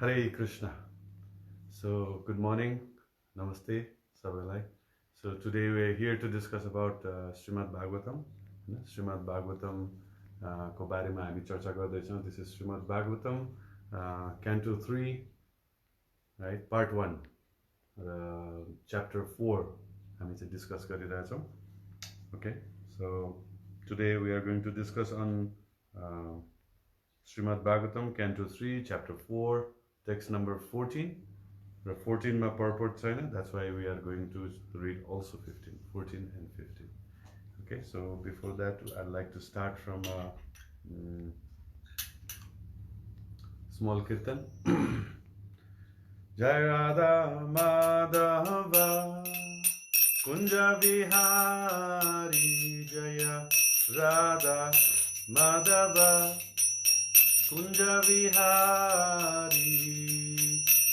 Hare Krishna. So, good morning. Namaste. Sabalai. So, today we are here to discuss about Srimad Bhagavatam. Srimad Bhagavatam को बारेमा हामी चर्चा गर्दैछौँ. This is Srimad Bhagavatam, Canto 3, right? Part 1, Chapter 4. हामी चाहिँ discuss गरिरहेछौँ. Okay. So, today we are going to discuss on Srimad Bhagavatam, Canto 3, Chapter 4, text number 14. 14 ma purport छैन, that's why we are going to read also 15, 14 and 15. Okay, so before that I'd like to start from a small kirtan. Jai Radha Madhava Kunja Vihari Jaya Radha Madhava Kunja Vihari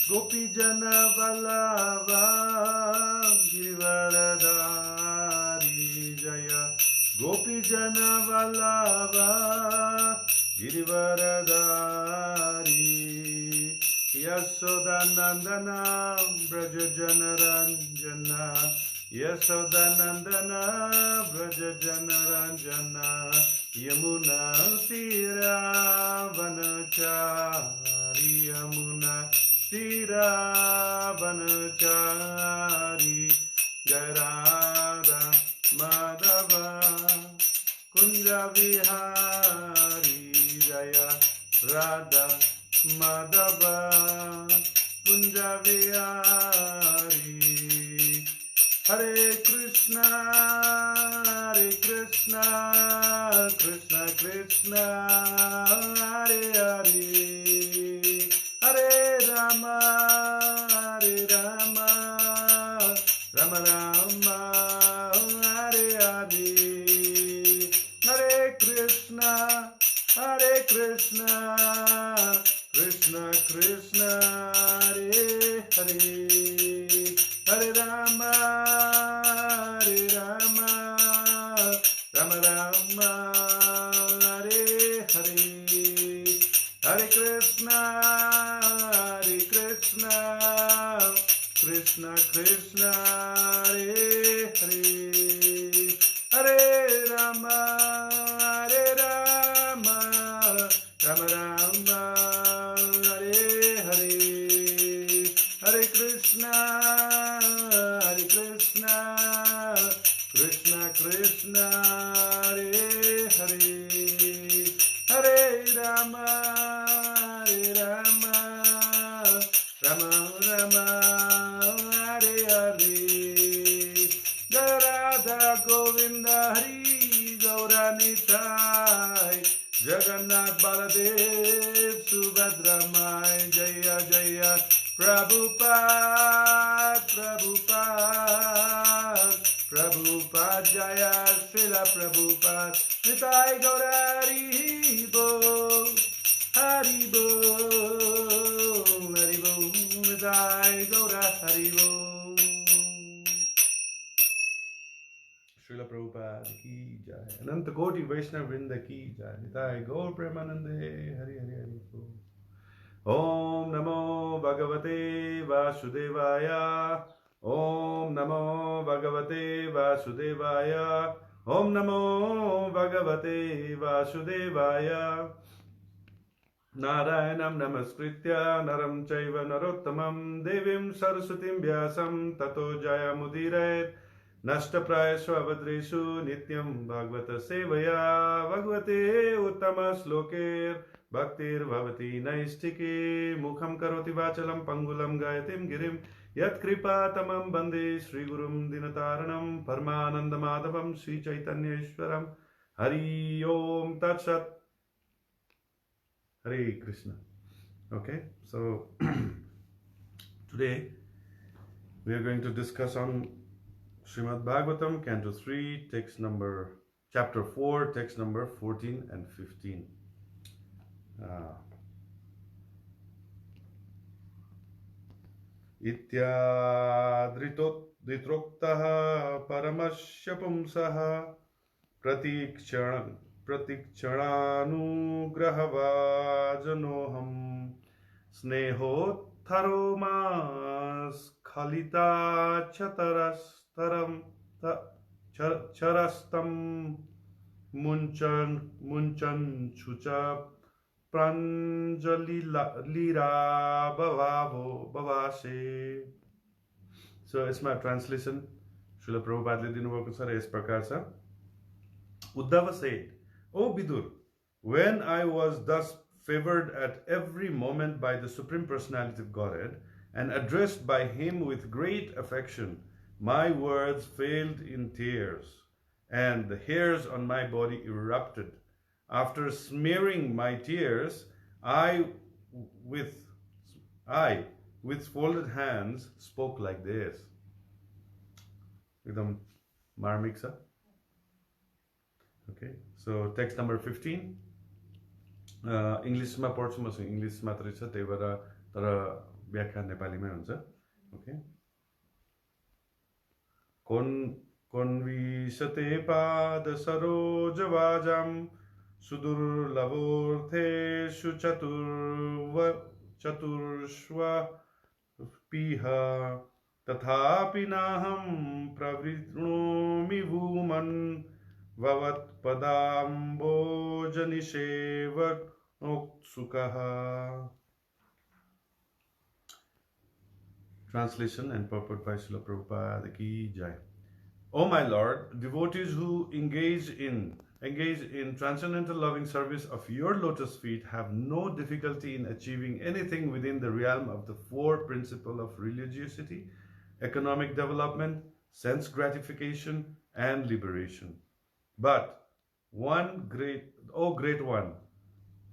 Gopi Jana Vallabha Girivaradhari Jaya Gopi Jana Vallabha Girivaradhari Yasodanandana Braja Jana Ranjana Yasodanandana Braja Jana Ranjana Yamuna Tira Vanachari Yamuna Tira Vanachari Jai Radha Madhava Kunja Vihari Jaya Radha Madhava Kunja Vihari Hare Krishna Krishna Krishna Hare Hare Hare Rama Rama Rama Hare Hare Hare Krishna Krishna Krishna Hare Hare Hare Rama Rama Rama Hare Hare Hare Krishna Krishna Hare Hare Hare Rama Rama Hare Hare Hare Krishna Krishna Hare Hare Hare Rama Rama Hare Hare Jai Radha Govinda Hari Gaura Nitai Jagannath Baladev Subhadra Mai Jaya Jaya Prabhupada Jaya Srila Prabhupada Nitai Gaura Hari Bol Hari Bol Nitai Gaura Hari Bol Srila Prabhupada ki jai Ananta Koti Vaishnava Vrinda ki jai Nitai Gaur Premanande Hari Hari Hari Bol Om Namo Bhagavate Vasudevaya Om Namo Bhagavate Vasudevaya Om Namo Bhagavate Vasudevaya Narayanam Namaskritya Naram Chaiva Narottamam Devim Saraswatim Vyasam Tato Jayamudirayat Nashtaprayashu avadreshu Nityam Bhagavata Sevaya Bhagavate Uttama Slokir Bhaktir Bhavati Naistike Mukham Karoti Vachalam Pangulam Gayatim Girim Yat Kripa Tamam Bande Sri Gurum Dinataranam Parmananda Madhavam Sri Chaitanya Ishwaram Hari Om Tat Sat. Hare Krishna. Okay, so today we are going to discuss on Srimad Bhagavatam, Canto 3, Chapter 4, text number 14 and 15. ādṛtoktaḥ paramasya puṁsaḥ pratikṣaṇānugraha-bhājano snehottha-romā skhalitākṣaras muñcañ chucaḥ prañjalir ābabhāṣe. So it's my translation. Srila Prabhupada dinubhako छ र यस प्रकार छ. Uddhava said, O Vidura, when I was thus favored at every moment by the Supreme Personality of Godhead and addressed by him with great affection, my words failed in tears, and the hairs on my body erupted. After smearing my tears, I, with folded hands, spoke like this. एकदम मार्मिक छ. Okay, so text number 15. इङ्ग्लिसमा पढ्छु म, English मात्रै छ, त्यही भएर तर व्याख्या नेपालीमै हुन्छ. ओके, कोन्विशते pāda-saroja-bhājāṁ sudurlabho rtheṣu caturṣv apīha tathapi naham pravritnomi vuman vavat padambojaniseva Translation and purport by Srila Prabhupada ki jai. O my Lord, devotees who engage in transcendental loving service of your lotus feet have no difficulty in achieving anything within the realm of the four principles of religiosity, economic development, sense gratification, and liberation. But O great one,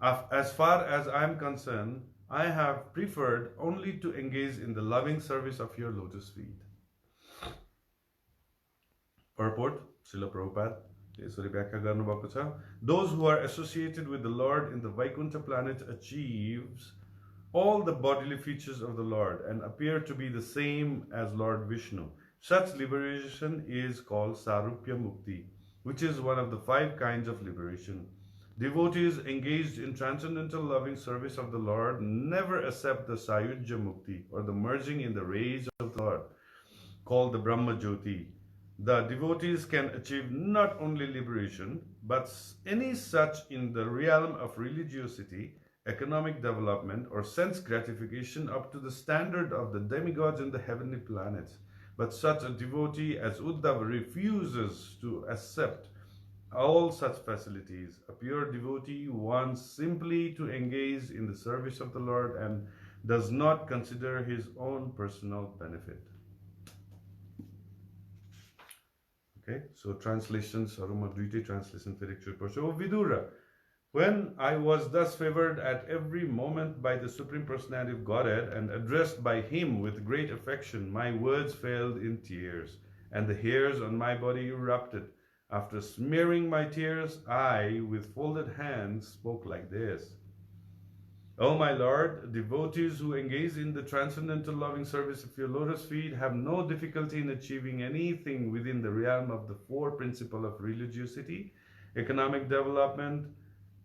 as far as I am concerned, I have preferred only to engage in the loving service of your lotus feet. Purport, Srila Prabhupada. Those who are associated with the Lord in the Vaikuntha planet achieves all the bodily features of the Lord and appear to be the same as Lord Vishnu. Such liberation is called Sarupya Mukti, which is one of the 5 kinds of liberation. Devotees engaged in transcendental loving service of the Lord never accept the Sayujya Mukti, or the merging in the rays of the Lord, called the Brahma Jyoti. The devotees can achieve not only liberation, but any such in the realm of religiosity, economic development, or sense gratification up to the standard of the demigods in the heavenly planets. But such a devotee as Uddhava refuses to accept all such facilities. A pure devotee wants simply to engage in the service of the Lord and does not consider his own personal benefit. Okay, so translations, translation. O Vidura, when I was thus favored at every moment by the Supreme Personality of Godhead and addressed by him with great affection, my words failed in tears, and the hairs on my body erupted. After smearing my tears, I, with folded hands, spoke like this. O my Lord, devotees who engage in the transcendental loving service of your lotus feet have no difficulty in achieving anything within the realm of the 4 principles of religiosity, economic development,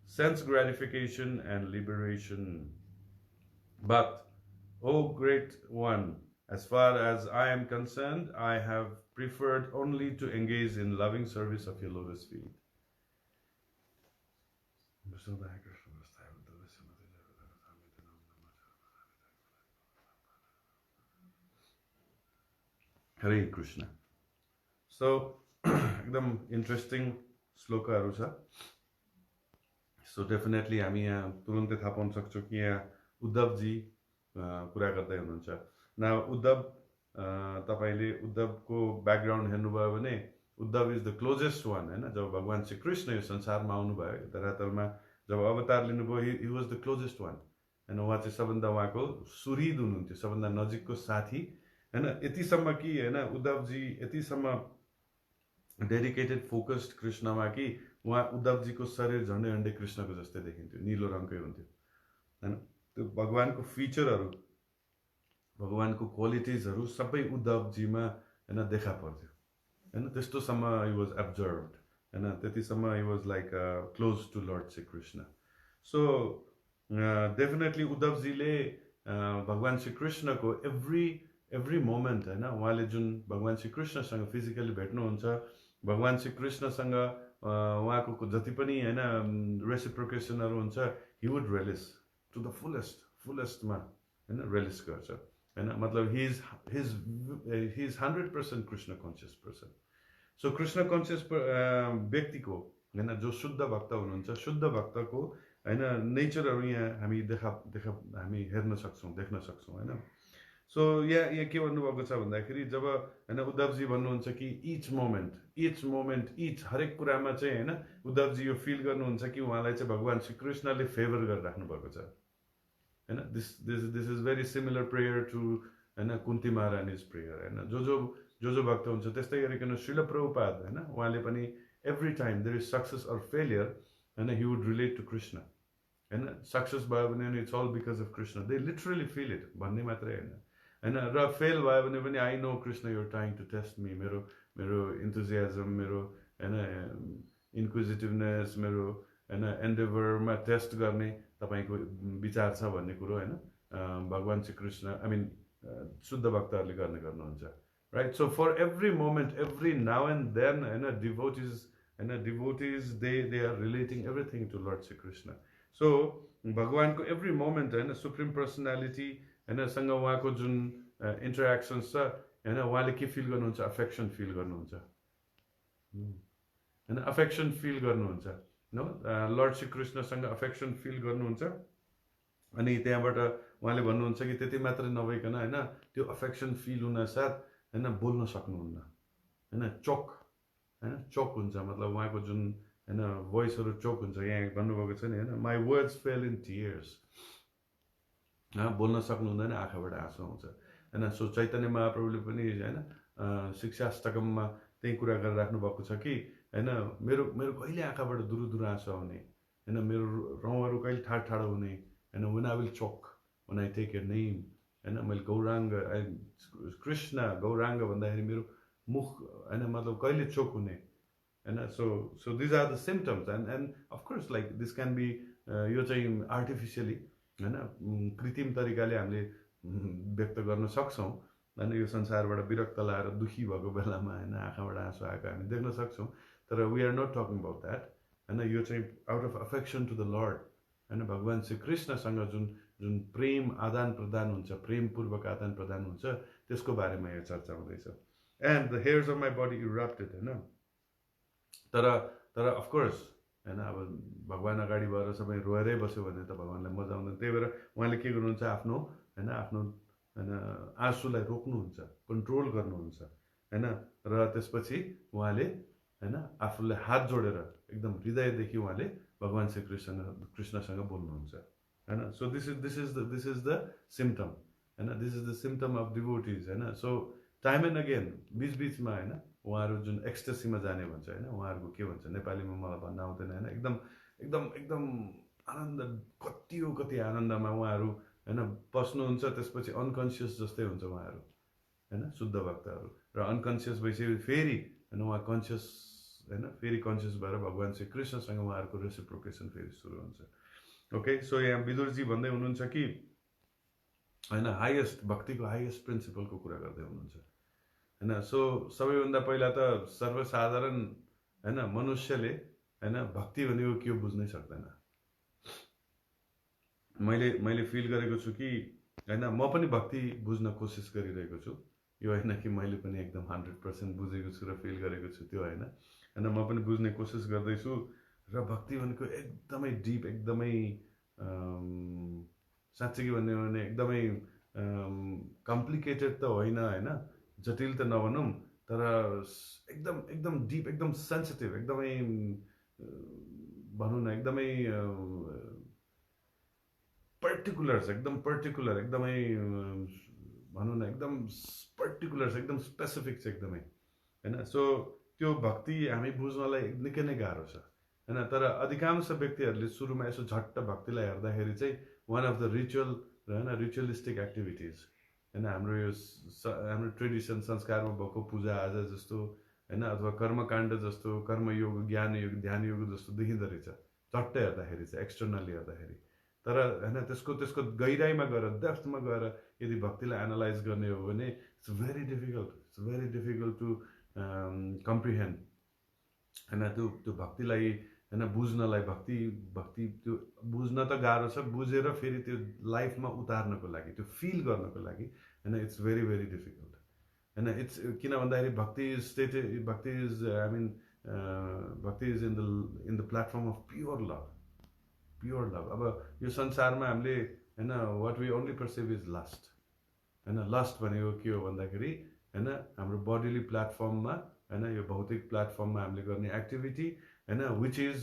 sense gratification, and liberation. But, O great one, as far as I am concerned, I have preferred only to engage in loving service of your lotus feet. Hare Krishna. So, एकदम interesting श्लोकहरू छ. So definitely हामी यहाँ तुरुन्तै थाहा पाउन सक्छौँ कि यहाँ उद्धवजी कुरा गर्दै हुनुहुन्छ. Now Uddhava, तपाईले उद्धवको ब्याकग्राउन्ड हेर्नुभयो भने उद्धव इज द क्लोजेस्ट वन हैन. जब भगवान श्री कृष्ण यो संसारमा आउनुभयो धरातलमा, जब अवतार लिनुभयो, ही वाज द क्लोजेस्ट वन हैन. उहाँ चाहिँ सबभन्दा उहाँको सुहृद हुनुहुन्थ्यो, सबभन्दा नजिकको साथी हैन. यतिसम्म कि हैन उद्धवजी यतिसम्म डेडिकेटेड फोकस्ड कृष्णमा कि उहाँ उद्धवजीको शरीर झन्डै झन्डै कृष्णको जस्तै देखिन्थ्यो, निलो रङकै हुन्थ्यो हैन. त्यो भगवानको फिचरहरू, भगवानको क्वालिटिजहरू सबै उद्धवजीमा हैन देखा पर्थ्यो हैन. त्यस्तोसम्म ही वाज एब्जर्भड हैन. त्यतिसम्म he was like close to lord Shri Krishna. So definitely उद्धवजीले भगवान श्री कृष्णको एभ्री मोमेन्ट होइन उहाँले जुन भगवान श्री कृष्णसँग फिजिकली भेट्नुहुन्छ, भगवान श्री कृष्णसँग उहाँको जति पनि होइन रेसिप्रोकेसनहरू हुन्छ, he would realise to the फुलेस्टमा होइन रेलिस गर्छ होइन। मतलब he is 100% Krishna conscious person. So Krishna conscious व्यक्तिको होइन जो शुद्ध भक्त हुनुहुन्छ, शुद्ध भक्तको होइन नेचरहरू यहाँ हामी हामी हेर्न सक्छौँ, देख्न सक्छौँ होइन। सो यहाँ के भन्नुभएको छ भन्दाखेरि जब होइन उद्धवजी भन्नुहुन्छ कि इच मोमेन्ट हरेक कुरामा चाहिँ होइन उद्धवजी यो फिल गर्नुहुन्छ कि उहाँलाई चाहिँ भगवान श्री कृष्णले फेभर गरिराख्नु भएको छ होइन। This is very similar prayer to होइन कुन्ती महारानीज प्रेयर होइन। जो भक्त हुन्छ त्यस्तै गरिकन श्रील प्रभुपाद होइन उहाँले पनि every time there is success or failure होइन he would relate to Krishna होइन। सक्सेस भयो भने it's all because of Krishna, they literally feel it भन्ने मात्रै होइन होइन। र फेल भयो भने पनि I know Krishna you're trying to test me, मेरो इन्थुजियाजम, मेरो होइन इन्क्विजिटिभनेस, मेरो होइन एन्डेभरमा टेस्ट गर्ने तपाईँको विचार छ भन्ने कुरो होइन भगवान श्री कृष्ण शुद्ध भक्तहरूले गर्नुहुन्छ right. So for every moment, every now and then होइन devotees they are relating everything to lord Shri Krishna. So भगवानको एभ्री मोमेन्ट होइन सुप्रिम पर्सनालिटी होइन सँग उहाँको जुन इन्टरेक्सन्स छ होइन उहाँले के फिल गर्नुहुन्छ, अफेक्सन फिल गर्नुहुन्छ होइन, अफेक्सन फिल गर्नुहुन्छ नो लर्ड श्री कृष्णसँग अफेक्सन फिल गर्नुहुन्छ। अनि त्यहाँबाट उहाँले भन्नुहुन्छ कि त्यति मात्रै नभइकन होइन त्यो अफेक्सन फिल हुन साथ होइन बोल्न सक्नुहुन्न होइन, चोक हुन्छ। मतलब उहाँको जुन होइन भोइसहरू चोक हुन्छ। यहाँ भन्नुभएको छ नि होइन my words fail in tears, बोल्न सक्नुहुँदैन, आँखाबाट आँसु आउँछ होइन। सो चैतन्य महाप्रभुले पनि होइन शिक्षाष्टकममा त्यही कुरा गरिराख्नु भएको छ कि होइन मेरो कहिले आँखाबाट दुरु आँसु आउने होइन, मेरो रौँहरू कहिले ठाडो हुने होइन, when I will choke when I take your name होइन, मैले गौराङ्ग कृष्ण गौराङ्ग भन्दाखेरि मेरो मुख होइन मतलब कहिले चोक हुने होइन। So these are the symptoms and of course like this can be यो चाहिँ आर्टिफिसियली होइन कृत्रिम तरिकाले हामीले व्यक्त गर्न सक्छौँ होइन। यो संसारबाट विरक्त लाएर दुखी भएको बेलामा होइन आँखाबाट आँसु आएको हामी देख्न सक्छौँ, तर we are not talking about that होइन। यो चाहिँ out of affection to the lord होइन, भगवान श्री कृष्णसँग जुन प्रेम आदान प्रदान हुन्छ, प्रेमपूर्वक आदान प्रदान हुन्छ, त्यसको बारेमा यो चर्चा हुँदैछ। And the hairs of my body erupted होइन। तर अफकोर्स होइन अब भगवान अगाडि भएर सबै रोएरै बस्यो भने त भगवान्लाई मजा आउँदैन। त्यही भएर उहाँले के गर्नुहुन्छ, आफ्नो आँसुलाई रोक्नुहुन्छ, कन्ट्रोल गर्नुहुन्छ होइन। र त्यसपछि उहाँले होइन आफूलाई हात जोडेर एकदम हृदयदेखि उहाँले भगवान श्री कृष्णसँग बोल्नुहुन्छ होइन। So this is the symptom होइन, this is the symptom of devotees होइन। सो टाइम एन्ड अगेन बिचमा होइन उहाँहरू जुन एक्सटेसीमा जाने भन्छ होइन, उहाँहरूको के भन्छ नेपालीमा मलाई भन्न आउँदैन होइन, एकदम आनन्द कति आनन्दमा उहाँहरू होइन बस्नुहुन्छ। त्यसपछि अनकन्सियस जस्तै हुन्छ उहाँहरू होइन शुद्ध भक्तहरू, र अनकन्सियस भइसक्यो फेरि होइन उहाँ कन्सियस होइन, फेरि कन्सियस भएर भगवान श्री कृष्णसँग उहाँहरूको रेसिप्रोकेसन फेरि सुरु हुन्छ। ओके, सो यहाँ विदुरजी भन्दै हुनुहुन्छ कि होइन हाइएस्ट भक्तिको हाइएस्ट प्रिन्सिपलको कुरा गर्दै हुनुहुन्छ होइन। सो सबैभन्दा पहिला त सर्वसाधारण होइन मनुष्यले होइन भक्ति भनेको के हो बुझ्नै सक्दैन। मैले फिल गरेको छु कि होइन म पनि भक्ति बुझ्न कोसिस गरिरहेको छु। यो होइन कि मैले पनि एकदम 100% बुझेको छु र फिल गरेको छु, त्यो होइन होइन, म पनि बुझ्ने कोसिस गर्दैछु। र भक्ति भनेको एकदमै डिप, एकदमै साँच्चै के भन्ने हो भने एकदमै कम्प्लिकेटेड त होइन होइन, जटिल त नभनौँ, तर एकदम डिप, एकदम सेन्सिटिभ, एकदमै भनौँ न एकदमै एकदम पर्टिकुलर, एकदमै भनौँ न एकदम पर्टिकुलर छ, एकदम स्पेसिफिक छ एकदमै होइन। सो त्यो भक्ति हामी बुझ्नलाई निकै नै गाह्रो छ होइन। तर अधिकांश व्यक्तिहरूले सुरुमा यसो झट्ट भक्तिलाई हेर्दाखेरि चाहिँ वान अफ द रिचुअल होइन रिचुअलिस्टिक एक्टिभिटिज होइन, हाम्रो ट्रेडिसन संस्कारमा भएको पूजाआजा जस्तो होइन, अथवा कर्मकाण्ड जस्तो, कर्मयोग, ज्ञान योग, ध्यान योग जस्तो देखिँदो रहेछ झट्ट हेर्दाखेरि चाहिँ, एक्सटर्नली हेर्दाखेरि तर हैन त्यसको गहिराइमा गएर डेप्थमा गएर यदि भक्तिलाई एनालाइज गर्ने हो भने it's very difficult to comprehend हैन त्यो भक्तिलाई हैन बुझ्नलाई भक्ति त्यो बुझ्न त गाह्रो छ, बुझेर फेरि त्यो लाइफमा उतार्नको लागि, त्यो फिल गर्नको लागि हैन इट्स भेरी डिफिकल्ट हैन। इट्स किन भन्दाखेरि bhakti is in the platform of pure love. अब यो संसारमा हामीले हैन what we only perceive is lust हैन। लस्ट भनेको के हो भन्दाखेरि हैन हाम्रो बडीली प्लेटफर्ममा हैन यो भौतिक प्लेटफर्ममा हामीले गर्ने एक्टिभिटी हैन विच इज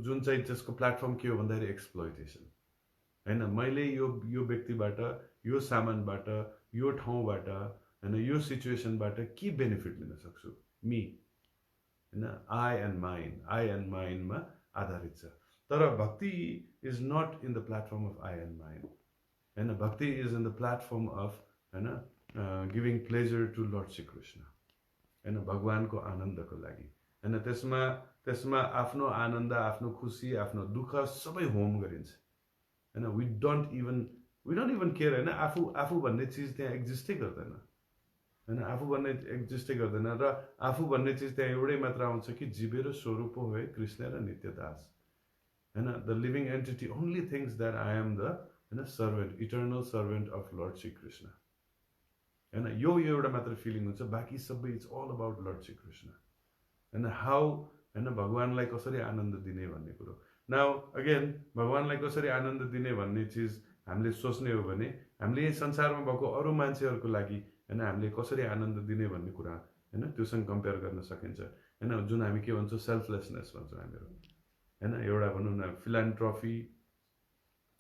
जुन चाहिँ त्यसको प्लेटफर्म के हो भन्दाखेरि एक्सप्लोइटेसन हैन। मैले यो व्यक्तिबाट, यो सामानबाट, यो ठाउँबाट हैन यो सिचुएसनबाट के बेनिफिट लिन सक्छु मी हैन, आई एन्ड माइन्डमा आधारित छ। तर bhakti is not in the platform of I and mind हैन। Bhakti is in the platform of हैन giving pleasure to lord Shri Krishna हैन, भगवानको आनन्दको लागि हैन। त्यसमा आफ्नो आनन्द, आफ्नो खुसी, आफ्नो दुःख सबै होम गरिन्छ हैन। वी डोन्ट इभन केयर हैन। आफू भन्ने चिज त्यहाँ एक्जिस्टै गर्दैन हैन। आफू भन्ने एक्जिस्टै गर्दैन र आफू भन्ने चिज त्यहाँ एउटै मात्र आउँछ कि जीवेर स्वरूप हो कृष्ण र नित्य दास हैन। The living entity only thinks that I am the हैन servant, eternal servant of lord Shri Krishna हैन। यो एउटा मात्र फिलिङ हुन्छ, बाँकी सबै it's all about lord Shri Krishna हैन। हाउ हैन भगवानलाई कसरी आनन्द दिने भन्ने कुरो। नाउ अगेन भगवानलाई कसरी आनन्द दिने भन्ने चिज हामीले सोच्ने हो भने हामीले यही संसारमा भएको अरू मान्छेहरूको लागि हैन हामीले कसरी आनन्द दिने भन्ने कुरा हैन त्योसँग कम्पेयर गर्न सकिन्छ हैन। जुन हामी के भन्छौँ सेल्फलेसनेस भन्छौँ हामीहरू हैन। एउटा भनौँ न फिलान्थ्रोपी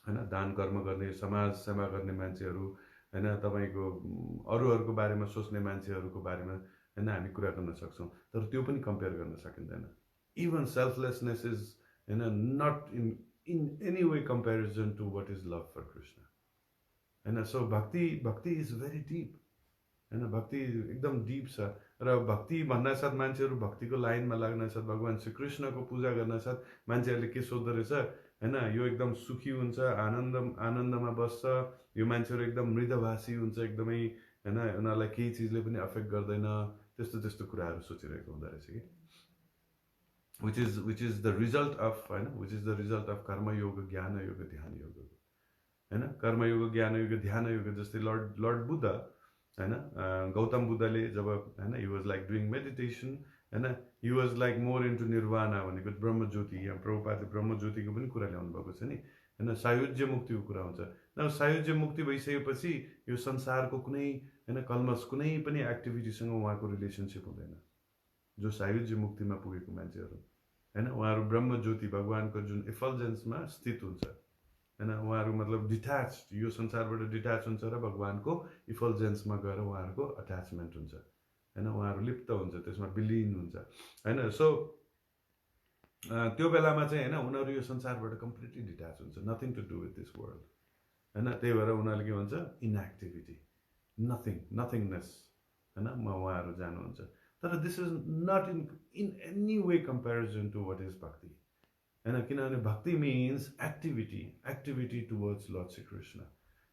हैन, दान कर्म गर्ने, समाज सेवा गर्ने मान्छेहरू हैन, तपाईँको अरूहरूको बारेमा सोच्ने मान्छेहरूको बारेमा हैन हामी कुरा गर्न सक्छौँ। तर त्यो पनि कम्पेयर गर्न सकिँदैन। इभन सेल्फलेसनेस इज हैन not in any way comparison to what is love for Krishna हैन। सो भक्ति इज भेरी डिप हैन। भक्ति एकदम डिप छ र भक्ति भन्नासाथ मान्छेहरू भक्तिको लाइनमा लाग्नासाथ, भगवान श्री कृष्णको पूजा गर्नासाथ मान्छेहरूले के सोध्दो रहेछ हैन, यो एकदम सुखी हुन्छ, आनन्दमा बस्छ, यो मान्छेहरू एकदम मृदभाषी हुन्छ एकदमै हैन, उनीहरूलाई केही चिजले पनि अफेक्ट गर्दैन, त्यस्तो कुराहरू सोचिरहेको हुँदो रहेछ कि which is the result of कर्म योग, ज्ञान योग, ध्यान योग हैन। कर्म योग, ज्ञान योग, ध्यान योग जस्तै लर्ड बुद्ध हैन, गौतम बुद्धले जब हैन he was like doing meditation हैन, he was like more into nirvana भनेको ब्रह्म ज्योति, यहाँ प्रभुपादले ब्रह्म ज्योतिको पनि कुरा ल्याउनु भएको छ नि हैन। सायुज्य मुक्तिको कुरा हुन्छ। न सायुज्य मुक्ति भइसकेपछि यो संसारको कुनै हैन कल्मस, कुनै पनि एक्टिभिटीसँग उहाँको रिलेसनसिप हुँदैन। जो सायुज्य मुक्तिमा पुगेको मान्छेहरू हैन, उहाँहरू ब्रह्म ज्योति भगवानको जुन इफल्जेन्समा स्थित हुन्छ हैन। उहाँहरू मतलब डिट्याच, यो संसारबाट डिट्याच हुन्छ र भगवानको इफल्जेन्समा गएर उहाँहरूको अट्याचमेन्ट हुन्छ हैन। उहाँहरू लिप्त हुन्छ, त्यसमा विलीन हुन्छ हैन। सो त्यो बेलामा चाहिँ हैन उनीहरू यो संसारबाट कम्प्लिटली डिट्याच हुन्छ, nothing to do with this world हैन। त्यही भएर उनीहरूले के भन्छ इनएक्टिभिटी, नथिङनेस हैन म उहाँहरू जानुहुन्छ। तर this is not in any way comparison to what is bhakti हैन। किनभने bhakti means activity towards lord Shri Krishna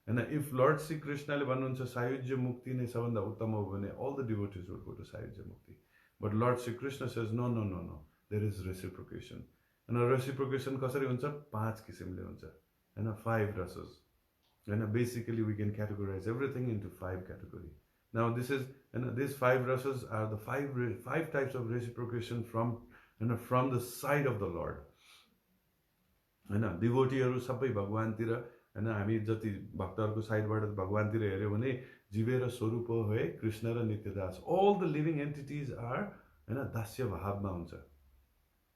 हैन। इफ लर्ड श्री कृष्णले भन्नुहुन्छ सायुज्य मुक्ति नै सबभन्दा उत्तम हो भने all the devotees would go to sayujya mukti. But lord Shri Krishna says no no no no, there is reciprocation हैन। रेसिप्रोकेसन कसरी हुन्छ? 5 किसिमले हुन्छ हैन, 5 रसेस हैन। Basically we can categorize everything into 5 category. Now this is हैन, दिस 5 रसेस are the 5 types of reciprocation from the side of the lord हैन। डिभोटीहरू सबै भगवानतिर हैन, हामी जति भक्तहरूको साइडबाट भगवानतिर हेऱ्यो भने जीवेर स्वरूप हो कृष्ण र नित्यदास। All the living entities are हैन दास्य भावमा हुन्छ